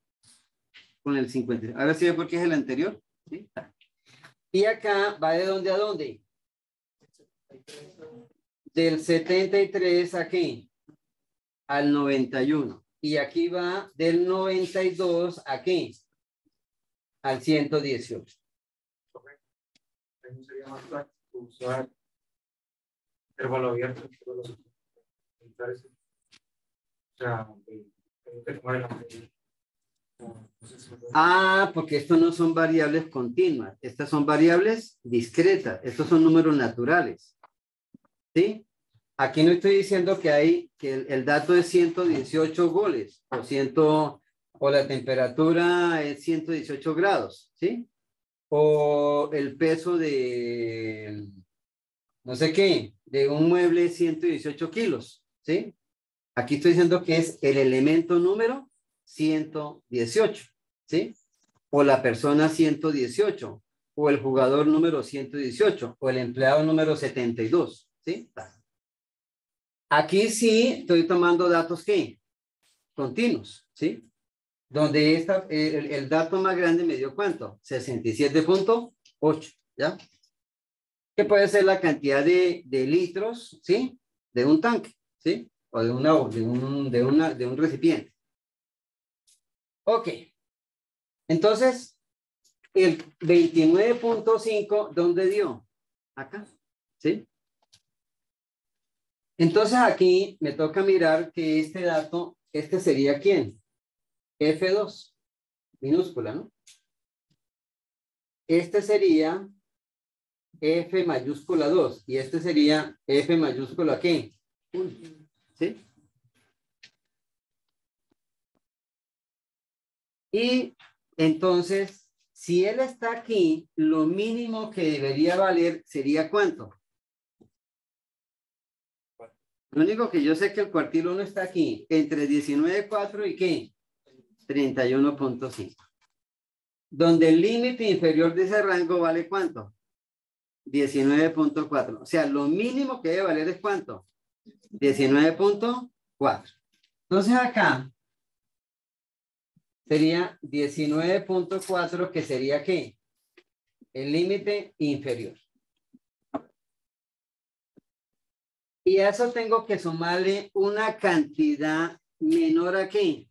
Con el 57. Ahora sí ve por qué es el anterior, ¿sí? Y acá va de dónde a dónde. Del 73 a qué? Al 91. Y aquí va del 92 a qué? Al 118. Sería más práctico usar intervalo abierto. O sea, Ah, porque estos no son variables continuas. Estas son variables discretas. Estos son números naturales. ¿Sí? Aquí no estoy diciendo que el dato es 118 goles o la temperatura es 118 grados. ¿Sí? O el peso de no sé qué, de un mueble 118 kilos. ¿Sí? Aquí estoy diciendo que es el elemento número 118, ¿sí? O la persona 118, o el jugador número 118, o el empleado número 72, ¿sí? Aquí sí estoy tomando datos ¿qué? Continuos, ¿sí? Donde el dato más grande me dio ¿cuánto? 67.8, ¿ya? Que puede ser la cantidad de litros, ¿sí? De un tanque, ¿sí? O de un recipiente. Ok. Entonces, el 29.5, ¿dónde dio? Acá. ¿Sí? Entonces aquí me toca mirar que este dato, este sería ¿quién? F2, minúscula, ¿no? Este sería F mayúscula 2 y este sería F mayúscula ¿qué? 1. ¿Sí? Y entonces, si él está aquí, lo mínimo que debería valer sería ¿cuánto? Lo único que yo sé que el cuartil 1 está aquí, entre 19.4 y ¿qué? 31.5. Donde el límite inferior de ese rango vale ¿cuánto? 19.4. O sea, lo mínimo que debe valer es ¿cuánto? 19.4. Entonces acá sería 19.4, que sería ¿qué? El límite inferior. Y a eso tengo que sumarle una cantidad menor a ¿qué?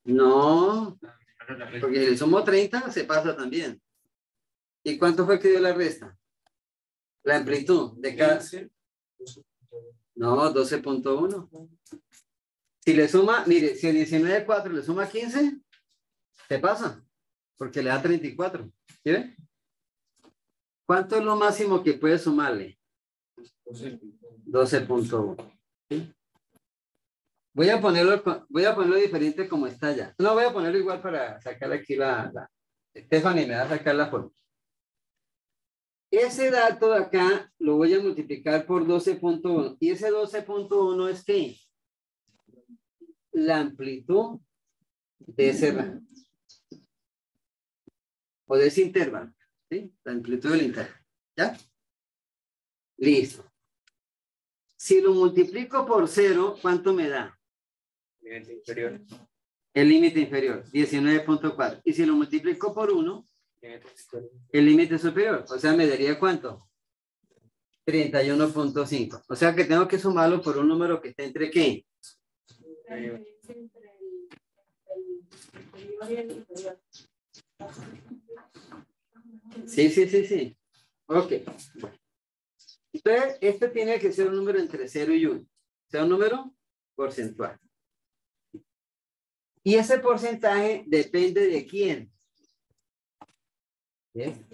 No, porque si le sumo 30 se pasa también. ¿Y cuánto fue que dio la resta? La amplitud de cada... No, 12.1. Si le suma, mire, si a 19.4 le suma 15, se pasa, porque le da 34. ¿Sí ve? ¿Cuánto es lo máximo que puede sumarle? 12.1. ¿Sí? Voy a ponerlo diferente como está ya. No, voy a ponerlo igual para sacar aquí Stephanie me va a sacar la forma. Ese dato de acá lo voy a multiplicar por 12.1. ¿Y ese 12.1 es qué? La amplitud de ese rango. O de ese intervalo. ¿Sí? La amplitud del intervalo. ¿Ya? Listo. Si lo multiplico por 0, ¿cuánto me da? Límite inferior. El límite inferior, 19.4. Y si lo multiplico por 1, Límite superior. el límite superior. O sea, me daría ¿cuánto? 31.5. O sea que tengo que sumarlo por un número que esté entre ¿qué? Sí. Ok. Entonces, este tiene que ser un número entre 0 y 1. O sea, un número porcentual. Y ese porcentaje depende de quién. ¿Bien?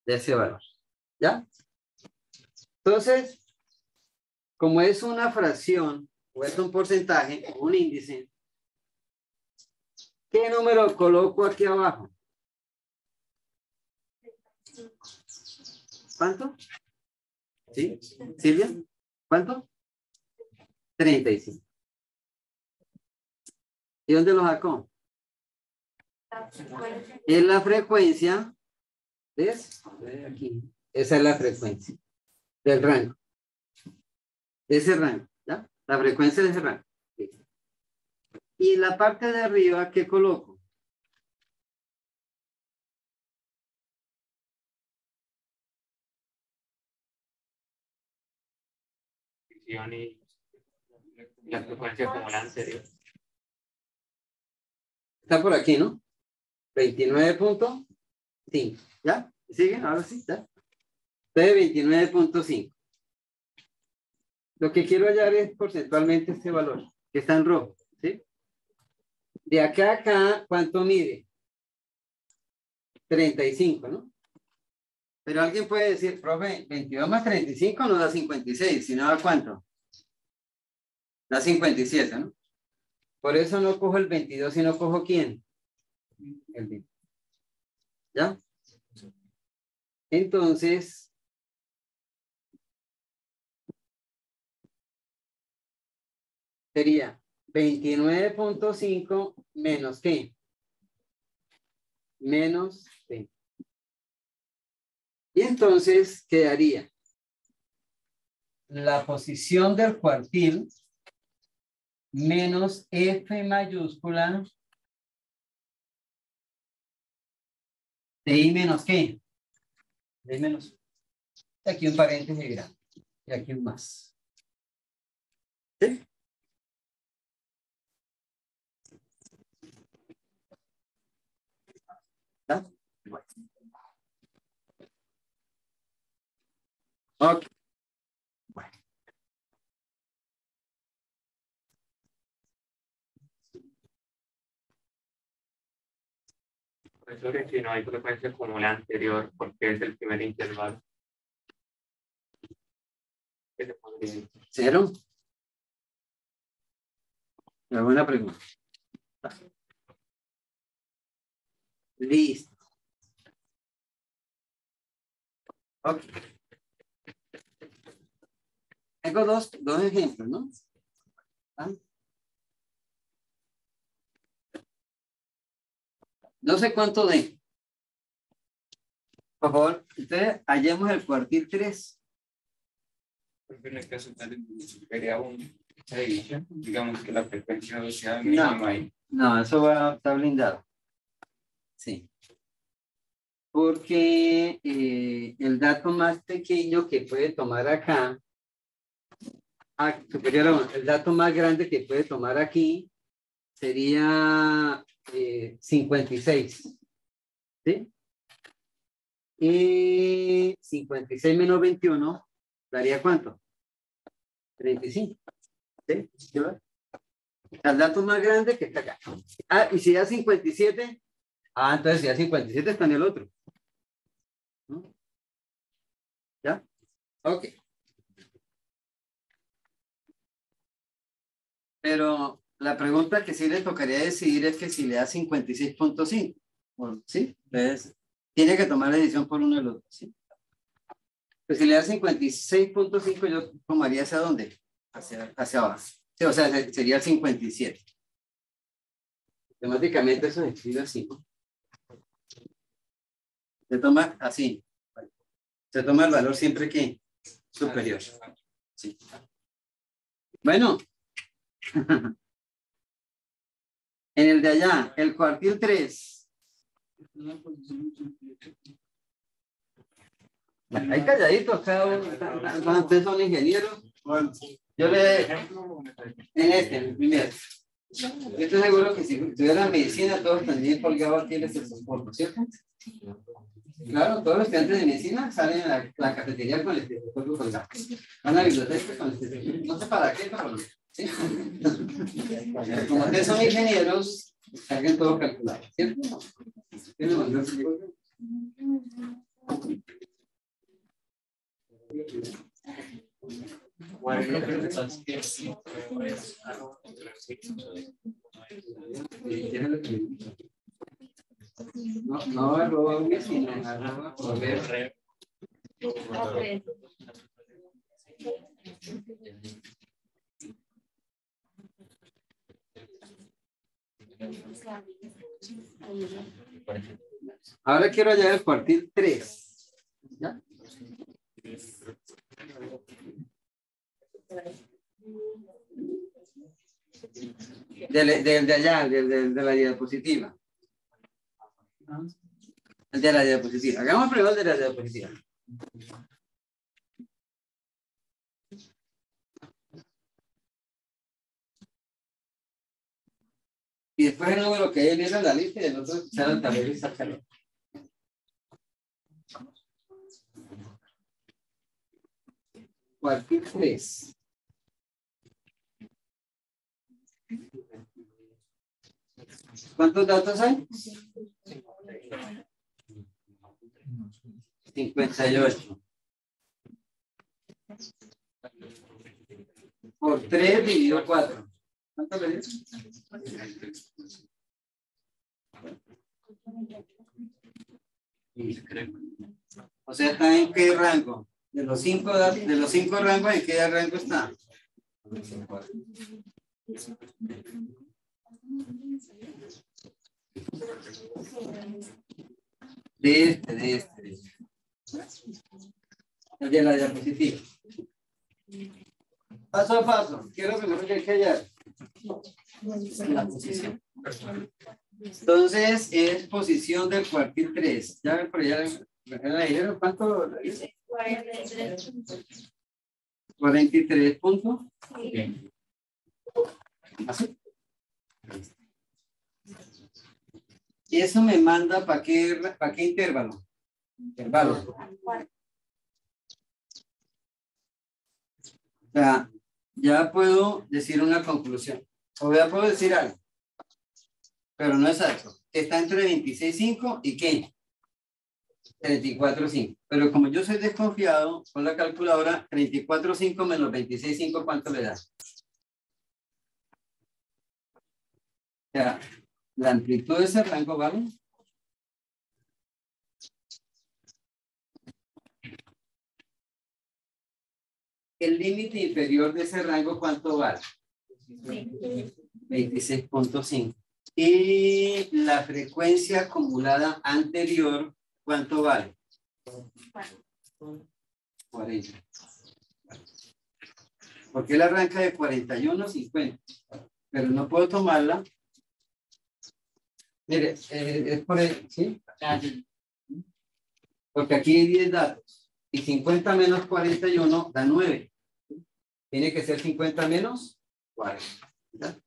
De ese valor. ¿Ya? Entonces, como es una fracción, o es un porcentaje, o un índice, ¿qué número coloco aquí abajo? ¿Cuánto? ¿Sí? ¿Silvia? ¿Cuánto? 35. ¿Y dónde lo sacó? Es la frecuencia. ¿Ves? Aquí. Esa es la frecuencia del rango. De ese rango. ¿Ya? La frecuencia de ese rango. Y la parte de arriba, ¿qué coloco? Y la frecuencia como la anterior. Está por aquí, ¿no? 29.5. ¿Ya? ¿Sigue? Ahora sí, ¿ya? Entonces, 29.5. Lo que quiero hallar es porcentualmente este valor, que está en rojo. ¿Sí? De acá a acá, ¿cuánto mide? 35, ¿no? Pero alguien puede decir, profe, 22 más 35 no da 56, sino da ¿cuánto? Da 57, ¿no? Por eso no cojo el 22, sino cojo ¿quién? El 20. ¿Ya? Entonces, sería 29.5 menos ¿qué? Menos 20. Y entonces quedaría la posición del cuartil menos F mayúscula de I menos ¿qué? De I menos. Aquí un paréntesis grande. Y aquí un más. ¿Sí? ¿Está? Bueno. Ok. Bueno. Profesor, si no hay frecuencia como la anterior, porque es el primer intervalo. ¿Qué se pondría? ¿Cero? Una buena pregunta. Listo. Ok. Tengo dos ejemplos, ¿no? ¿Ah? No sé cuánto de. Por favor, entonces hallemos el cuartil 3. Porque en el caso tal sería esa división, digamos que la frecuencia sea mínima ahí. No, eso está blindado. Sí. Porque el dato más pequeño que puede tomar acá, superior a 1, el dato más grande que puede tomar aquí sería 56. ¿Sí? Y 56 menos 21 daría ¿cuánto? 35. ¿Sí? ¿Sí va? El dato más grande que está acá. Ah, y si da 57, entonces si da 57 está en el otro. ¿No? ¿Ya? Ok. Pero la pregunta que sí le tocaría decidir es que si le da 56.5, ¿sí? Entonces, tiene que tomar la decisión por uno de los dos, ¿sí? Pues si le da 56.5, yo tomaría hacia dónde? Hacia abajo. Sí, o sea, sería el 57. Temáticamente eso se escribe así, ¿no? Se toma así. Se toma el valor siempre que superior. Sí. Bueno. En el de allá, el cuartil 3. Ahí calladitos, cada uno. Ustedes son ingenieros. Yo en el primero. Yo estoy seguro que si tuvieran medicina, todos tendrían colgado aquí el estetoscopio, ¿cierto? Claro, todos los estudiantes de medicina salen a la cafetería con el estetoscopio colgado. Van a la biblioteca con el estetoscopio. No sé para qué, pero ¿sí? Como ustedes son ingenieros, carguen todo calculado, ¿cierto? No arroba sino arroba correo. Ahora quiero hallar el cuartil 3. ¿Ya? De allá, de la diapositiva. El de la diapositiva. Hagamos primero el de la diapositiva. Y después el número que hay viene en la lista y el otro sale al tablero y sácalo. Cuartil 3. ¿Cuántos datos hay? 58. Por 3 dividido 4. ¿Cuánto le dio? O sea, ¿está en qué rango? De los cinco rangos, ¿en qué rango está? De este. El de la diapositiva. Paso a paso. Quiero primero que hay que hallar la posición. Entonces, es posición del cuartil 3. Ya ven por allá. ¿La dijeron cuánto? 43 puntos. ¿Así? Y eso me manda ¿para qué intervalo? Intervalo. O sea, ya puedo decir una conclusión. O ya puedo decir algo. Pero no es exacto. Está entre 26.5 y ¿qué? 34.5. Pero como yo soy desconfiado con la calculadora, 34.5 menos 26.5, ¿cuánto le da? O sea, la amplitud de ese rango, ¿vale? El límite inferior de ese rango, ¿cuánto vale? 26.5. Y la frecuencia acumulada anterior, ¿cuánto vale? 40. Porque él arranca de 41.50. Pero no puedo tomarla. Mire, es por el, ¿sí? Porque aquí hay 10 datos. Y 50 menos 41 da 9. Tiene que ser 50 menos 40. ¿Ya?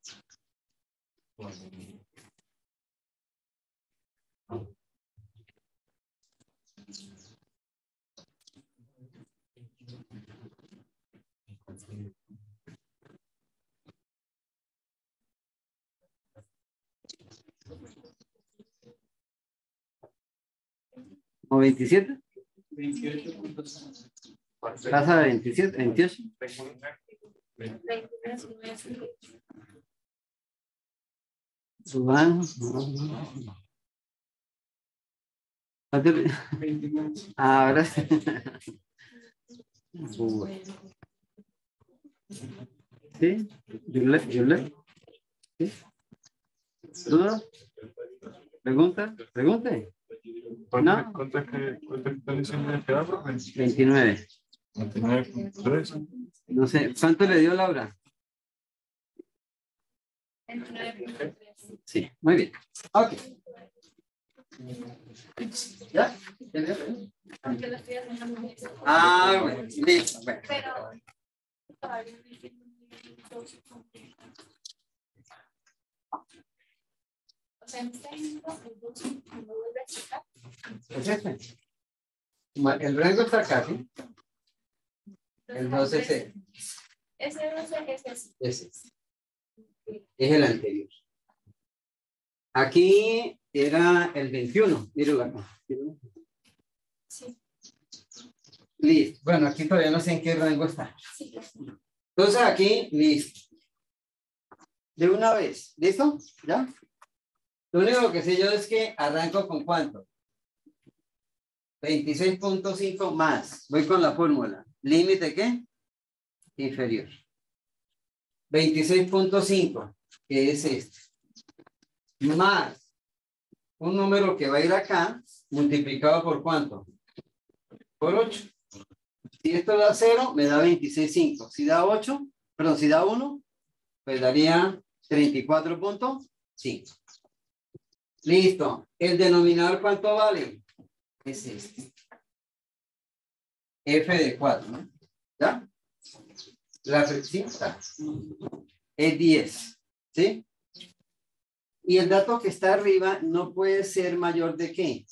¿O 27? 28.5. ¿Pasa de 27? ¿28? Suban. Ahora sí. ¿Sí? ¿Yule? ¿Sí? ¿Duda? ¿Pregunta? ¿Pregunte? No. ¿Cuánto están diciendo de quedar, profe? 29. 29.3. No sé, ¿cuánto le dio Laura? 29.3. Sí, muy bien. Ok. ¿Ya? Aunque lo estoy haciendo muy bien. Ah, bueno, listo. Bueno. Pero todavía no entiendo muy bien. O sea, me está diciendo el 12 cuando vuelve a checar. Es este. El rango está acá, ¿sí? El 12 es ese. Ese 12 es ese. Ese. Es el anterior. Aquí era el 21. Míralo acá. Sí. Listo. Bueno, aquí todavía no sé en qué rango está. Sí. Entonces aquí, listo. De una vez. ¿Listo? ¿Ya? Lo único que sé yo es que arranco con ¿cuánto? 26.5 más. Voy con la fórmula. ¿Límite qué? Inferior. 26.5, que es este. Más un número que va a ir acá, multiplicado por ¿cuánto? Por 8. Si esto da 0, me da 26.5. Si da 8, perdón, si da 1, pues daría 34.5. Listo. ¿El denominador cuánto vale? Es este. F de 4, ¿no? ¿Ya? La fracción está. Es 10. ¿Sí? Y el dato que está arriba no puede ser mayor de ¿qué?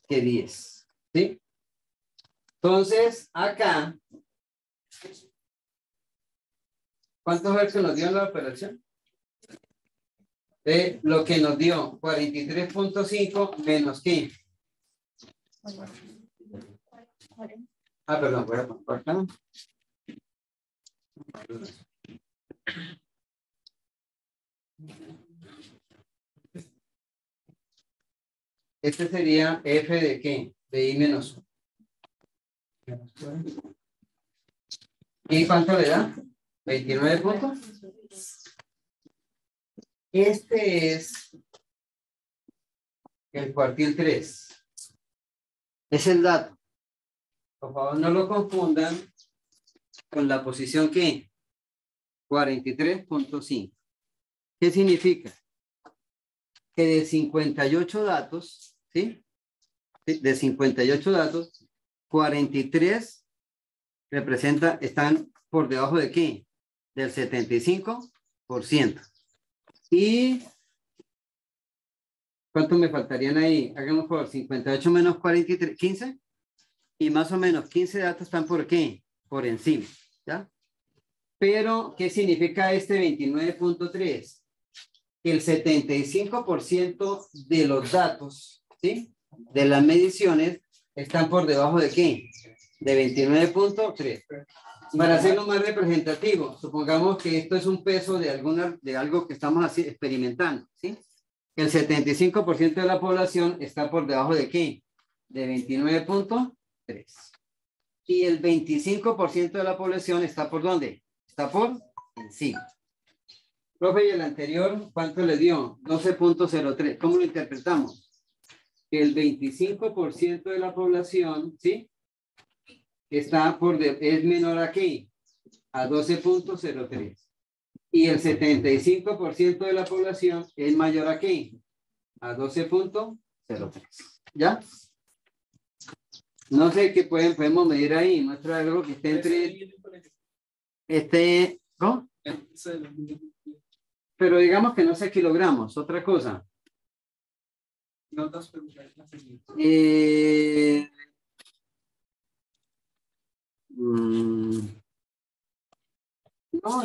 Que 10. ¿Sí? Entonces, acá, ¿cuántos hercios nos dio en la operación? Lo que nos dio 43.5 menos ¿qué? Ah, perdón, voy a poner acá. Este sería F de ¿qué? De I menos 1. ¿Y cuánto le da? 29 puntos. Este es el cuartil 3. Es el dato. Por favor, no lo confundan con la posición ¿qué? 43.5. ¿Qué significa? Que de 58 datos, ¿sí? De 58 datos, 43 representa, están por debajo de ¿qué? Del 75%. ¿Y cuánto me faltarían ahí? Hagamos por 58 menos 43, 15. Y más o menos 15 datos están por ¿qué? Por encima, ¿ya? Pero, ¿qué significa este 29.3? El 75% de los datos, ¿sí? De las mediciones están por debajo de ¿qué? De 29.3. Para hacerlo más representativo, supongamos que esto es un peso de algo que estamos así experimentando, ¿sí? El 75% de la población está por debajo de ¿qué? De 29.3. Y el 25% de la población está por ¿dónde? Está por encima. Profe, y el anterior, ¿cuánto le dio? 12.03. ¿Cómo lo interpretamos? Que el 25% de la población, ¿sí? Está es menor a ¿qué? A 12.03. Y el 75% de la población es mayor a ¿qué? A 12.03. ¿Ya? No sé qué podemos medir ahí. Muestra algo que esté entre... ¿no? Pero digamos que no sé kilogramos. Otra cosa. No,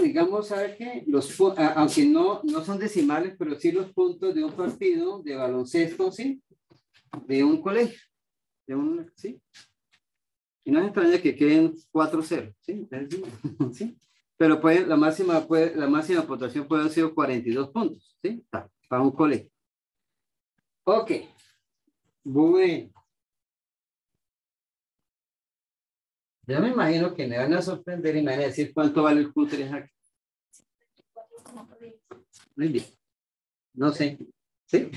digamos, ¿sabe qué? Aunque no son decimales, pero sí los puntos de un partido de baloncesto, ¿sí? De un colegio. ¿Sí? Y no es extraño que queden 4-0, ¿sí? ¿Sí? Pero la máxima puntuación puede haber sido 42 puntos, ¿sí? Para un colegio. Ok. Bueno. Ya me imagino que me van a sorprender y me van a decir cuánto vale el Q3 aquí. Muy bien. No sé. ¿Sí?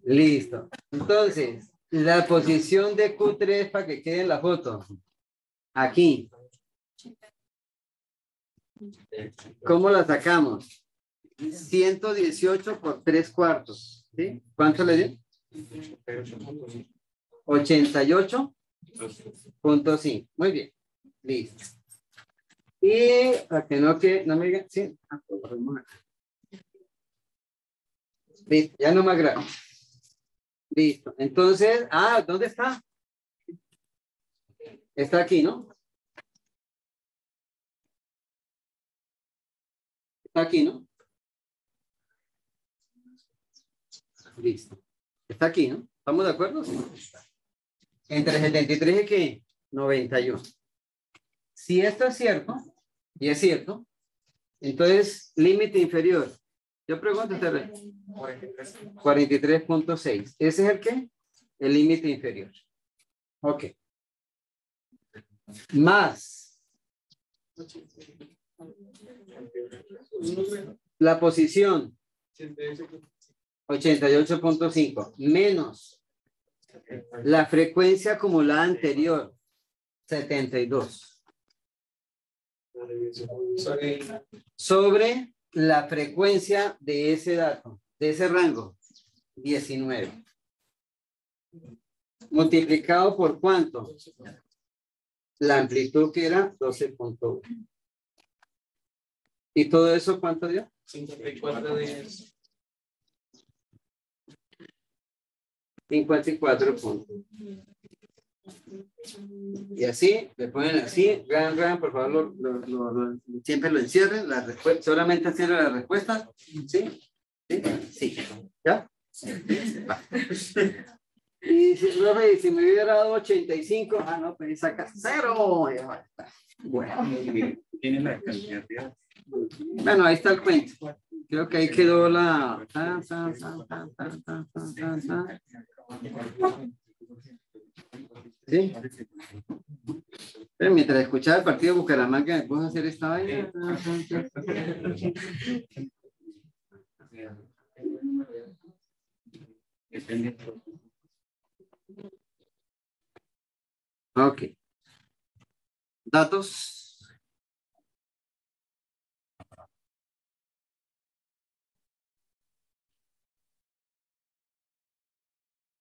Listo. Entonces, la posición de Q3 para que quede en la foto. Aquí. ¿Cómo la sacamos? 118 por 3/4. ¿Sí? ¿Cuánto le dio? 88.5. Muy bien. Listo. Y para que no me digan, sí. Listo, ya no más grave. Listo. Entonces, ¿dónde está? Está aquí, ¿no? Está aquí, ¿no? Listo. Está aquí, ¿no? ¿Estamos de acuerdo? Sí. Entre 73 y ¿qué? 91. Si esto es cierto, y es cierto, entonces límite inferior. Yo pregunto, 43.6. ¿Ese es el qué? El límite inferior. Ok. Más la posición 88.5 menos la frecuencia acumulada anterior 72 sobre la frecuencia de ese dato, de ese rango 19 multiplicado por ¿cuánto? La amplitud que era 12.1. ¿Y todo eso cuánto dio? 54 días. 54 puntos. Y así, le ponen así, por favor, siempre lo encierren, solamente cierren la respuesta. ¿Sí? ¿Sí? Sí. ¿Ya? Va. Y si me hubiera dado 85, no, pues saca 0. Bueno. Tiene la cantidad de... Bueno, ahí está el cuento. Creo que ahí quedó la... ¿Sí? Pero mientras escuchaba el partido de Bucaramanga, me puse a hacer esta vaina. Ok. Datos.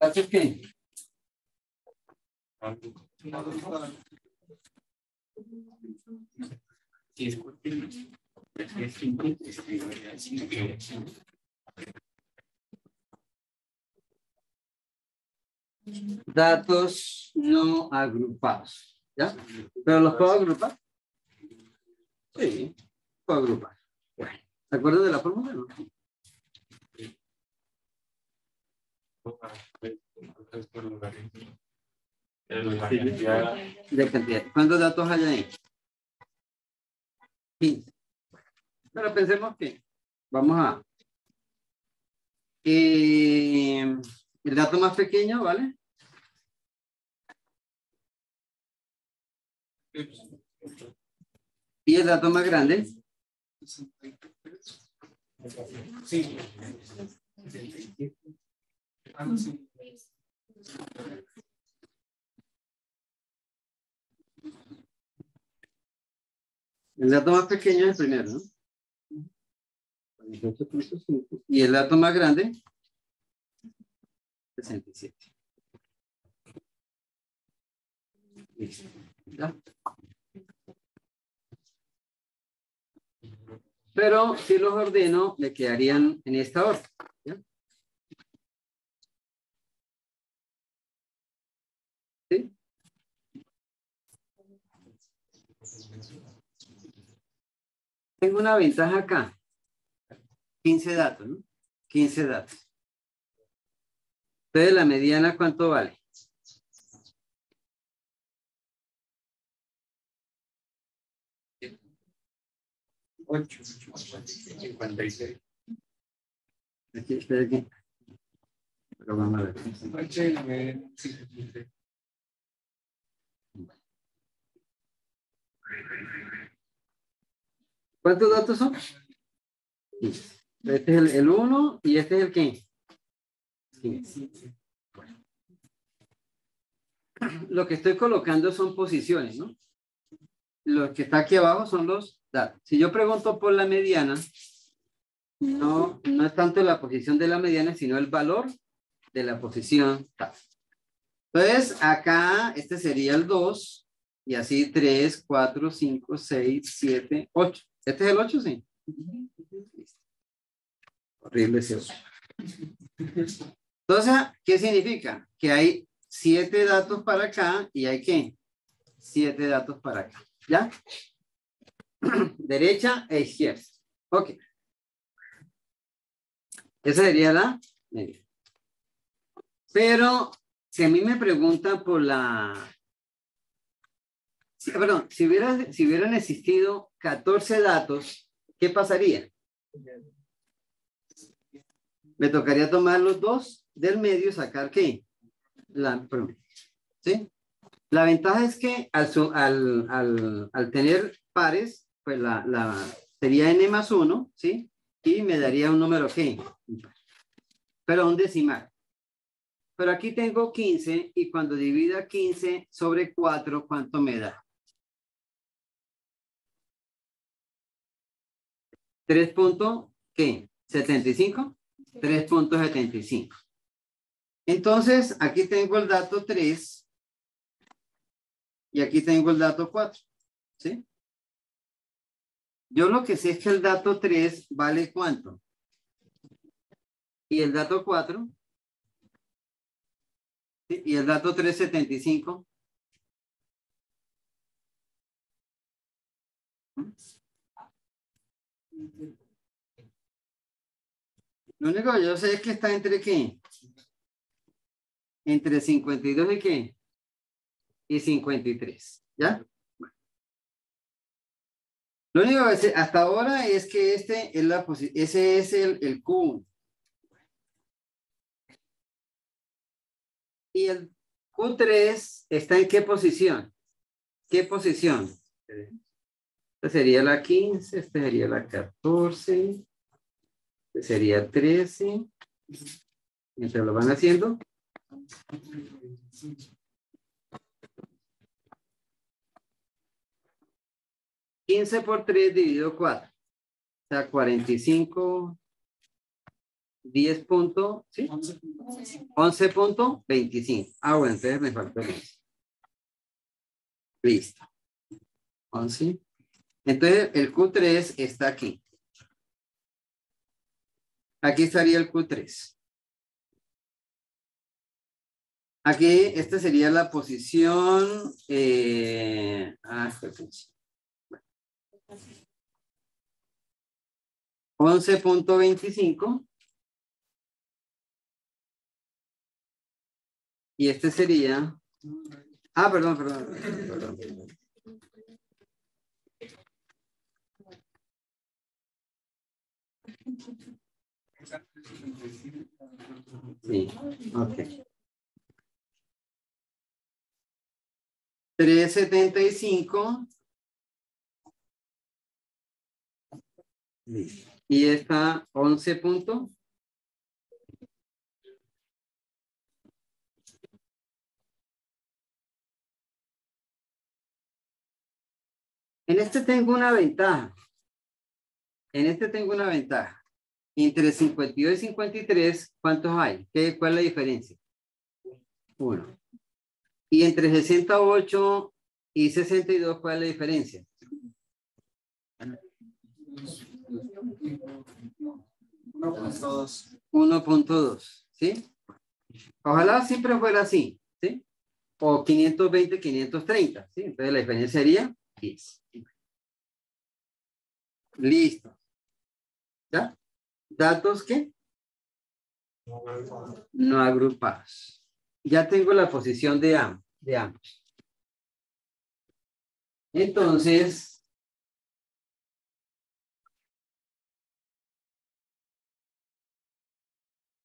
¿Datos qué? Datos no agrupados. ¿Ya? ¿Pero los puedo agrupar? Sí, puedo agrupar. Bueno, ¿se acuerdan de la fórmula? ¿No? De cantidad. ¿Cuántos datos hay ahí? 15. Pero pensemos que vamos a... el dato más pequeño, ¿vale? Y el dato más grande. Sí. El dato más pequeño es el primero, ¿no? 48.5. Y el dato más grande, 67. Listo. ¿Ya? Pero si los ordeno, le quedarían en esta orden. ¿Ya? ¿Sí? Tengo una ventaja acá. 15 datos, ¿no? 15 datos. Entonces, la mediana, ¿cuánto vale? 8.56. Aquí, espera aquí. Pero vamos a ver. ¿Cuántos datos son? Este es el 1 y este es el ¿qué? 15. Lo que estoy colocando son posiciones, ¿no? Lo que está aquí abajo son los datos. Si yo pregunto por la mediana, no es tanto la posición de la mediana, sino el valor de la posición tal. Entonces, acá este sería el 2, y así 3, 4, 5, 6, 7, 8. ¿Este es el 8? Sí. Horrible ese 8. Entonces, ¿qué significa? Que hay 7 datos para acá y hay ¿qué? 7 datos para acá. ¿Ya? Derecha e izquierda. Ok. Esa sería la media. Pero si a mí me preguntan por la... Perdón, si hubieran existido 14 datos, ¿qué pasaría? Me tocaría tomar los dos del medio y sacar ¿qué? ¿Sí? La ventaja es que al tener pares, pues sería n más 1, ¿sí? Y me daría un número ¿qué? Pero un decimal. Pero aquí tengo 15 y cuando divida 15 sobre 4, ¿cuánto me da? 3.75. 3.75. Entonces, aquí tengo el dato 3 y aquí tengo el dato 4. ¿Sí? Yo lo que sé es que el dato 3 vale ¿cuánto? Y el dato 4. ¿Sí? Y el dato 3, 75. Lo único que yo sé es que está entre ¿qué? Entre 52 y ¿qué? Y 53. ¿Ya? Bueno. Lo único que sé hasta ahora es que este es la ese es el Q1. Y el Q3 está en qué posición? ¿Qué posición? Esta sería la 15, esta sería la 14, esta sería 13. Mientras lo van haciendo. $15 por 3 dividido 4. O sea, 45, 10 puntos, ¿sí? 11.25. Ah, bueno, entonces me faltó el 11. Listo. 11. Entonces, el Q3 está aquí. Aquí estaría el Q3. Aquí, esta sería la posición. 11.25. Y este sería. Perdón. Sí, ok. 375. Y esta 11 puntos. En este tengo una ventaja. Entre 52 y 53, ¿cuántos hay? ¿Cuál es la diferencia? 1. Y entre 68 y 62, ¿cuál es la diferencia? 1.2, ¿sí? Ojalá siempre fuera así, ¿sí? O 520, 530, ¿sí? Entonces la diferencia sería 10. Listo. ¿Ya? ¿Datos qué? No agrupados. Ya tengo la posición de ambos. Entonces,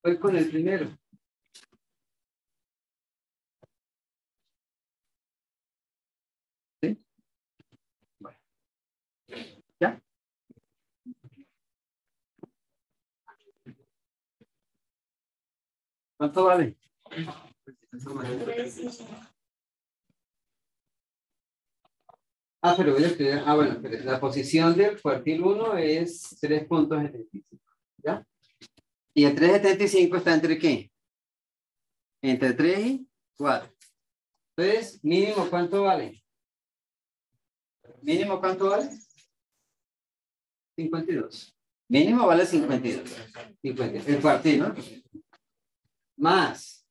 voy con el primero. ¿Sí? Bueno. ¿Ya? ¿Cuánto vale? Pero voy a escribir. Bueno, pero la posición del cuartil 1 es 3.75. ¿Ya? Y el 3.75 está entre ¿qué? Entre 3 y 4. Entonces, mínimo, ¿cuánto vale? ¿Mínimo cuánto vale? 52. Mínimo vale 52. 52. El cuartil, ¿no? Más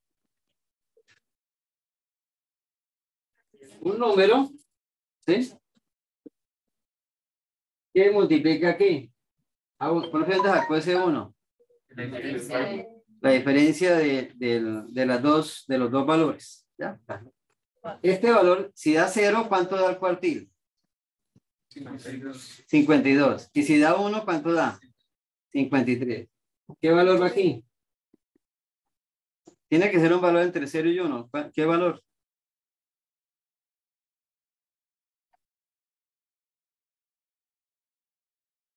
un número, ¿sí? ¿Qué multiplica aquí? ¿Por qué sacó ese 1? La diferencia de los dos valores. ¿Ya? Este valor, si da 0, ¿cuánto da el cuartil? 52. Y si da 1, ¿cuánto da? 53. ¿Qué valor va aquí? Tiene que ser un valor entre 0 y 1. ¿Qué valor?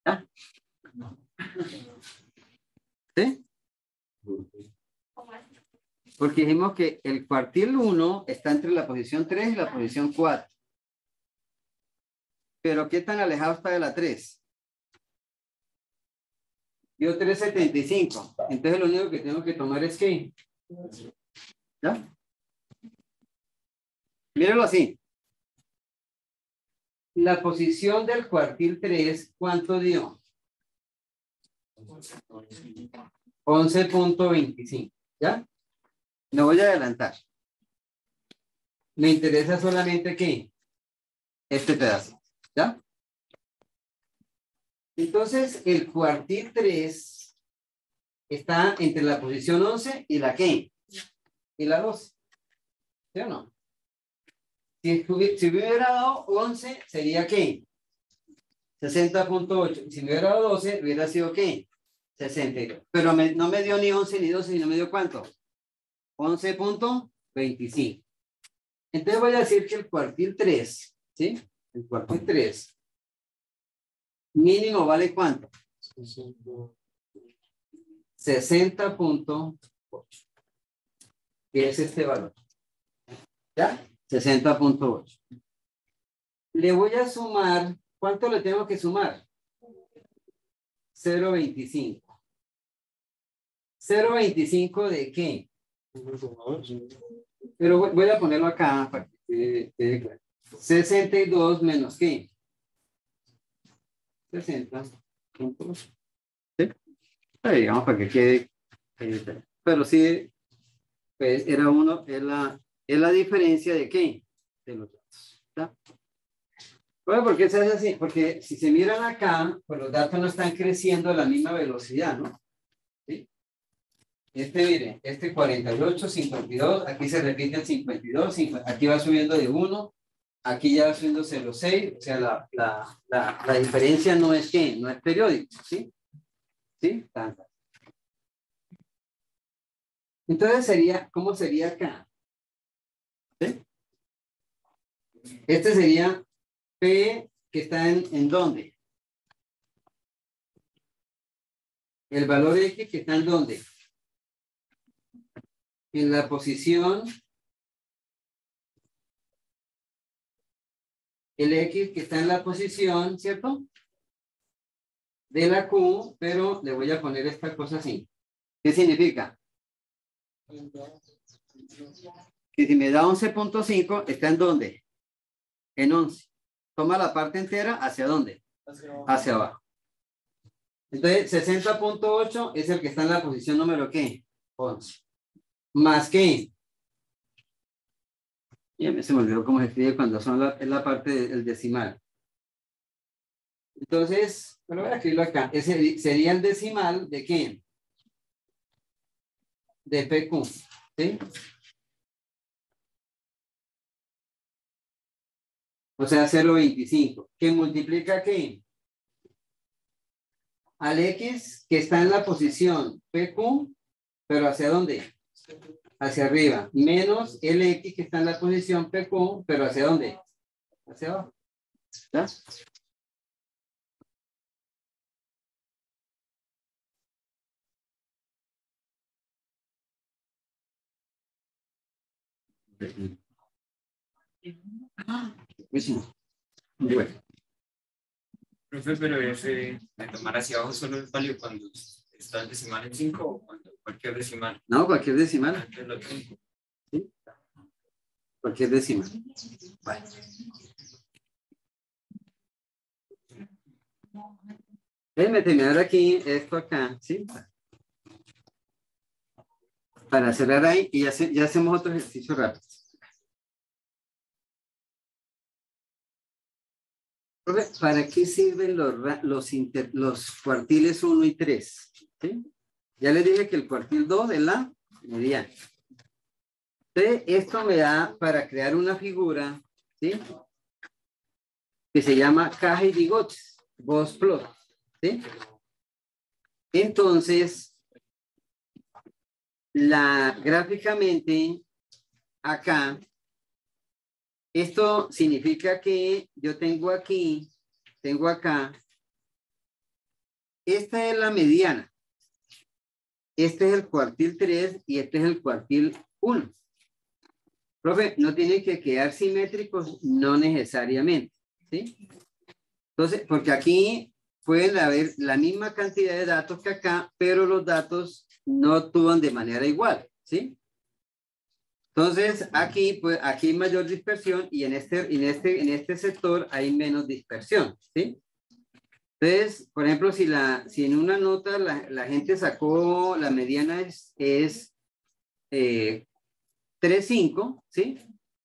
¿Ah? ¿Sí? Porque dijimos que el cuartil 1 está entre la posición 3 y la posición 4. Pero ¿qué tan alejado está de la 3? Dio 3.75. Entonces lo único que tengo que tomar es ¿qué? ¿Ya? Mírenlo así. La posición del cuartil 3, ¿cuánto dio? 11.25. ¿Ya? No voy a adelantar. Me interesa solamente ¿qué? Este pedazo. ¿Ya? Entonces, el cuartil 3 está entre la posición 11 y la ¿qué? Y la 12. ¿Sí o no? Si hubiera dado 11, sería ¿qué? 60.8. Si me hubiera dado 12, hubiera sido ¿qué? 62. Pero no me dio ni 11 ni 12, sino me dio ¿cuánto? 11.25. Entonces voy a decir que el cuartil 3, ¿sí? El cuartil 3 mínimo vale ¿cuánto? 60.8. Que es este valor. ¿Ya? 60.8. Le voy a sumar, ¿cuánto le tengo que sumar? 0.25. ¿0.25 de qué? Pero voy a ponerlo acá para que quede claro. 62 menos ¿qué? 60.8. ¿Sí? Ahí, digamos para que quede. Pero sí, pues era uno, es la diferencia de qué? De los datos. ¿Está? Bueno, ¿por qué se hace así? Porque si se miran acá, pues los datos no están creciendo a la misma velocidad, ¿no? ¿Sí? Mire, 48, 52, aquí se repite el 52, aquí va subiendo de 1, aquí ya va subiendo 0,6, o sea, la diferencia no es ¿qué? No es periódica, ¿sí? ¿Sí? Tanta. Entonces sería, ¿cómo sería acá? ¿Sí? Este sería P que está en ¿dónde? El valor X que está en ¿dónde? En la posición, el X que está en la posición, ¿cierto? De la Q, pero le voy a poner esta cosa así. ¿Qué significa? Que si me da 11.5, ¿está en dónde? En 11. Toma la parte entera, ¿hacia dónde? Hacia abajo. Entonces, 60.8 es el que está en la posición número ¿qué? 11. ¿Más qué? Ya se me olvidó cómo se escribe cuando es la parte del decimal. Entonces, bueno, voy a escribirlo acá. Ese sería el decimal de ¿quién? De PQ. ¿Sí? O sea, 0.25. ¿Que multiplica qué? Al X que está en la posición PQ, pero ¿hacia dónde? Hacia arriba. Menos el X que está en la posición PQ, pero ¿hacia dónde? Hacia abajo. ¿Ya? Bueno. Profe, pero ese de tomar hacia abajo solo es válido cuando está el decimal en 5 o cuando cualquier decimal. No, cualquier decimal. Antes lo tengo. ¿Sí? Cualquier decimal. Vale. Déjenme terminar aquí, esto acá, ¿sí? Para cerrar ahí y ya hacemos otro ejercicio rápido. ¿Para qué sirven los cuartiles 1 y 3? ¿Sí? Ya les dije que el cuartil 2 es la mediana. Entonces, esto me da para crear una figura, ¿sí? Que se llama caja y bigotes, Gauss plot, ¿sí? Entonces, gráficamente, acá, esto significa que yo tengo aquí, tengo acá, esta es la mediana. Este es el cuartil 3 y este es el cuartil 1. Profe, no tienen que quedar simétricos, no necesariamente, ¿sí? Entonces, porque aquí pueden haber la misma cantidad de datos que acá, pero los datos no actúan de manera igual, ¿sí? Entonces, aquí, pues, aquí hay mayor dispersión y en este sector hay menos dispersión, ¿sí? Entonces, por ejemplo, si en una nota la gente sacó, la mediana es 3.5, ¿sí?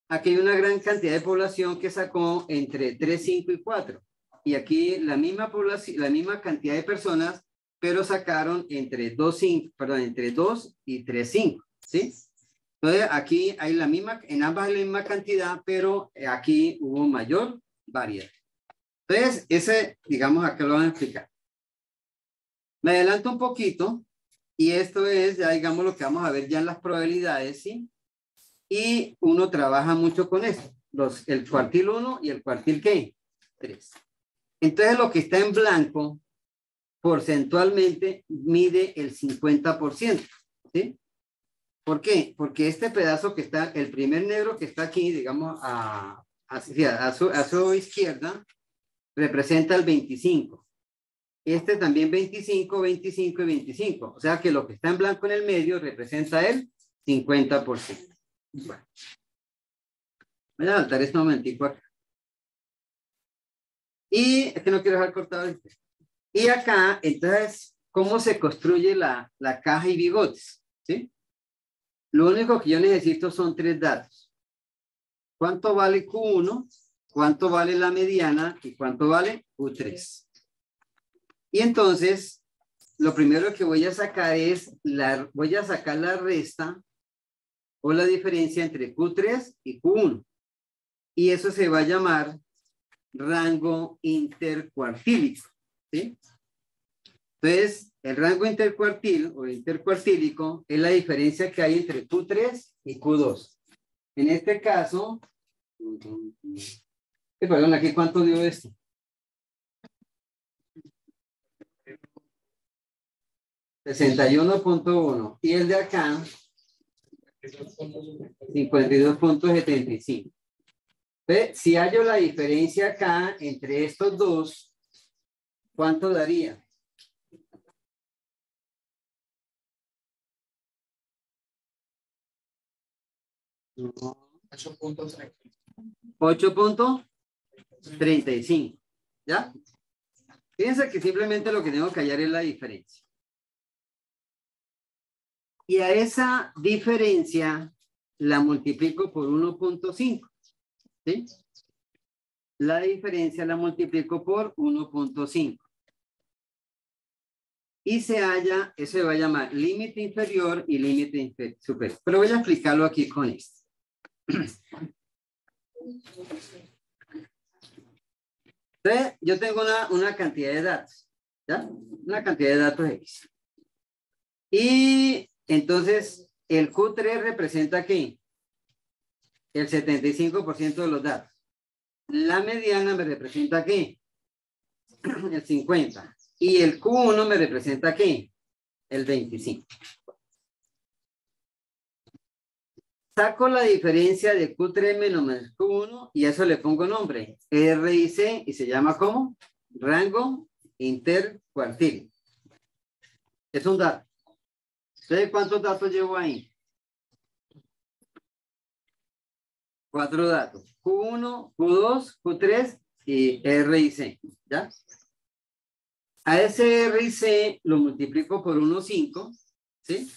Aquí hay una gran cantidad de población que sacó entre 3.5 y 4. y aquí la misma población, la misma cantidad de personas, pero sacaron entre 2 y 3,5, ¿sí? Entonces, aquí hay la misma, en ambas hay la misma cantidad, pero aquí hubo mayor variedad. Entonces, ese, digamos, acá lo van a explicar. Me adelanto un poquito, y esto es, ya digamos, lo que vamos a ver ya en las probabilidades, ¿sí? Y uno trabaja mucho con esto, el cuartil 1 y el cuartil, ¿qué? 3. Entonces, lo que está en blanco, porcentualmente, mide el 50%, ¿sí? ¿Por qué? Porque este pedazo que está, el primer negro que está aquí, digamos, a su izquierda, representa el 25. Este también 25, 25 y 25. O sea que lo que está en blanco en el medio representa el 50%. Bueno. Voy a saltar este momentico acá. Y es que no quiero dejar cortado este. Y acá, entonces, ¿cómo se construye la caja y bigotes? ¿Sí? Lo único que yo necesito son 3 datos. ¿Cuánto vale Q1? ¿Cuánto vale la mediana? ¿Y cuánto vale Q3? Y entonces, lo primero que voy a sacar es, voy a sacar la resta o la diferencia entre Q3 y Q1. Y eso se va a llamar rango intercuartílico, ¿sí? Entonces, el rango intercuartil o intercuartílico es la diferencia que hay entre Q3 y Q2. En este caso, perdón, aquí ¿cuánto dio esto? 61.1. Y el de acá, 52.75. Si hallo la diferencia acá entre estos dos, ¿cuánto daría? No. 8.35. ¿Ya? Fíjense que simplemente lo que tengo que hallar es la diferencia. Y a esa diferencia la multiplico por 1.5. ¿Sí? La diferencia la multiplico por 1.5. Y se halla, eso se va a llamar límite inferior y límite superior. Pero voy a explicarlo aquí con esto. Entonces, yo tengo una cantidad de datos, ¿ya? Una cantidad de datos X. Y entonces, el Q3 representa ¿qué? El 75% de los datos. La mediana me representa ¿qué? El 50%. Y el Q1 me representa ¿qué? El 25%. Saco la diferencia de Q3 menos Q1 y a eso le pongo nombre. R y C y se llama ¿cómo? Rango intercuartil. Es un dato. Entonces, ¿cuántos datos llevo ahí? 4 datos. Q1, Q2, Q3 y R y C. ¿Ya? A ese R y C lo multiplico por 1,5. ¿Sí?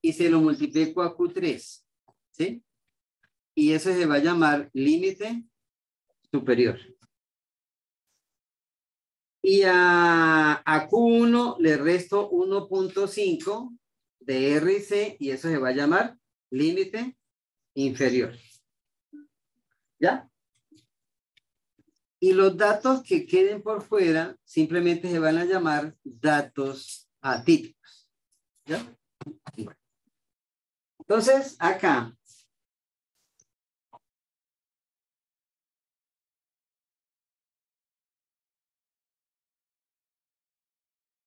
Y se lo multiplico a Q3. ¿Sí? Y eso se va a llamar límite superior. Y a Q1 le resto 1.5 de R y C y eso se va a llamar límite inferior. ¿Ya? Y los datos que queden por fuera simplemente se van a llamar datos atípicos. ¿Ya? Bueno. Entonces, acá.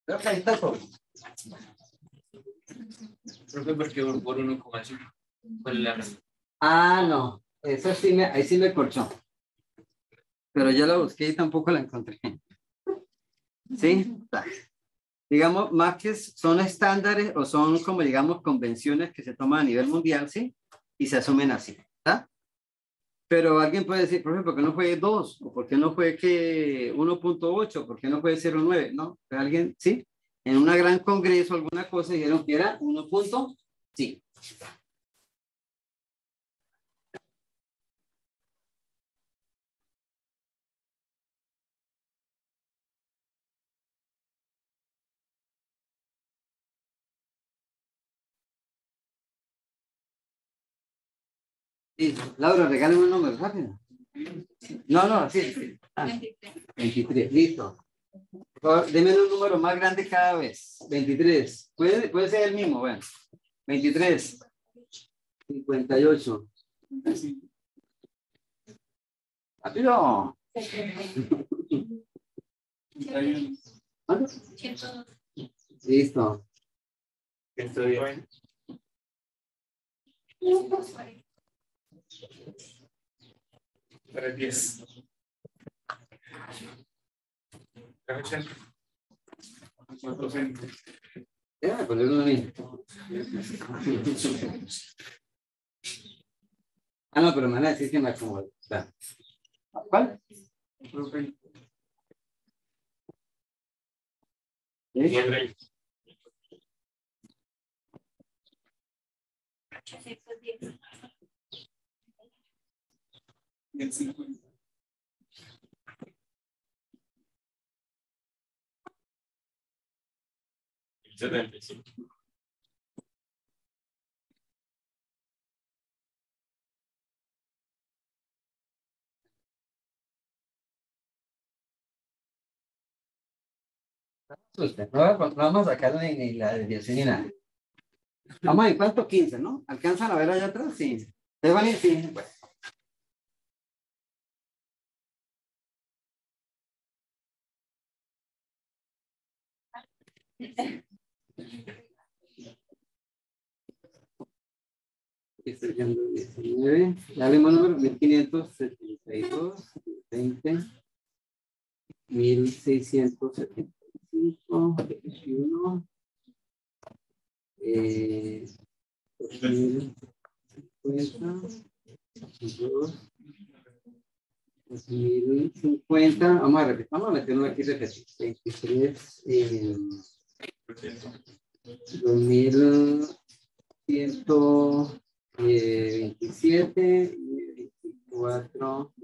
Creo que ahí está todo. Profe, porque por 1,5. ¿Cuál es la razón? Ah, no. Eso sí ahí sí me corchó. Pero yo la busqué y tampoco la encontré. ¿Sí? Digamos, más que son estándares o son como, digamos, convenciones que se toman a nivel mundial, ¿sí? Y se asumen así, ¿está? Pero alguien puede decir, por ejemplo, ¿por qué no fue 2? ¿O por qué no fue que 1.8? ¿Por qué no fue 0.9? ¿No? ¿Alguien, sí? En un gran congreso, alguna cosa, dijeron que era 1. Sí. Listo. Laura, regálame un número rápido. No, sí. 23, listo. Por favor, deme un número más grande cada vez. 23. Puede ser el mismo, bueno. 23. 58. Rápido. ¿Cuánto? 102. Listo. 110. 310. 380. 400. Déjame poner uno bien. No, pero me van a decir que me acomodo. ¿Cuál? Y el rey. 310. 150. No vamos a sacar ni la desviación ni nada. Vamos en cuánto, 15, ¿no? ¿Alcanzan a ver allá atrás? Sí. ¿Ustedes van a ir? Sí, pues. Estoy viendo 19. Ya vemos número 1572, 20, 1675, 21, 2050, 22, 2050. Vamos a repetir, vamos a meterlo aquí repetir. 23, 2127, 24,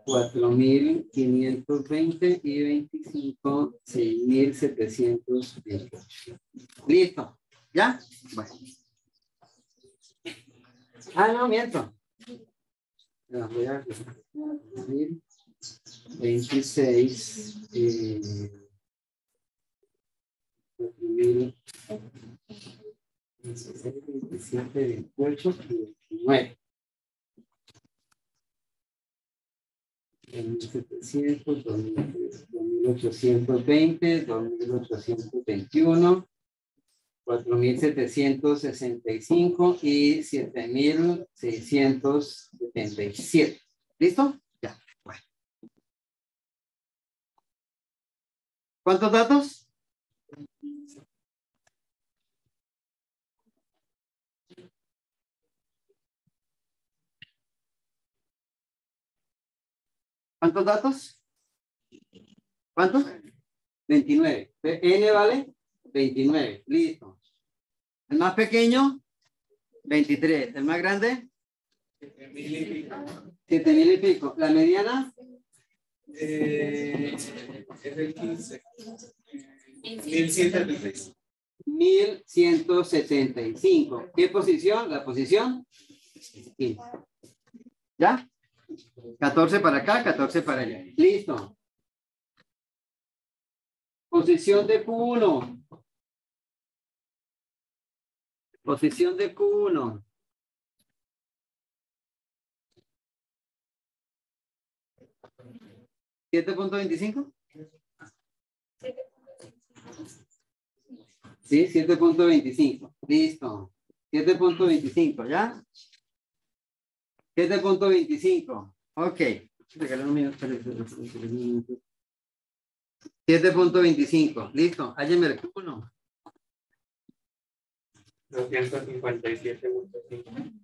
4520 y 25, 6728. Listo. ¿Ya? Bueno. No, miento. Voy a 26, 16, 27, 28 y 29. 2700, 2820, 2821, 4765 y 7677. ¿Listo? Ya. Bueno. ¿Cuántos datos? ¿Cuántos datos? ¿Cuántos? 29. N vale 29. Listo. El más pequeño, 23. El más grande, 7000 y pico. La mediana, Es el 15. 1176. 1175. ¿Qué posición? La posición 15. ¿Ya? 14 para acá, 14 para allá. Listo. Posición de Q1. Posición de Q1. ¿7.25? Sí, 7.25. Listo. 7.25, ¿ya? 7.25. Ok. Regálame un minuto. 7.25. Listo. Hállame el Q1. 257.5.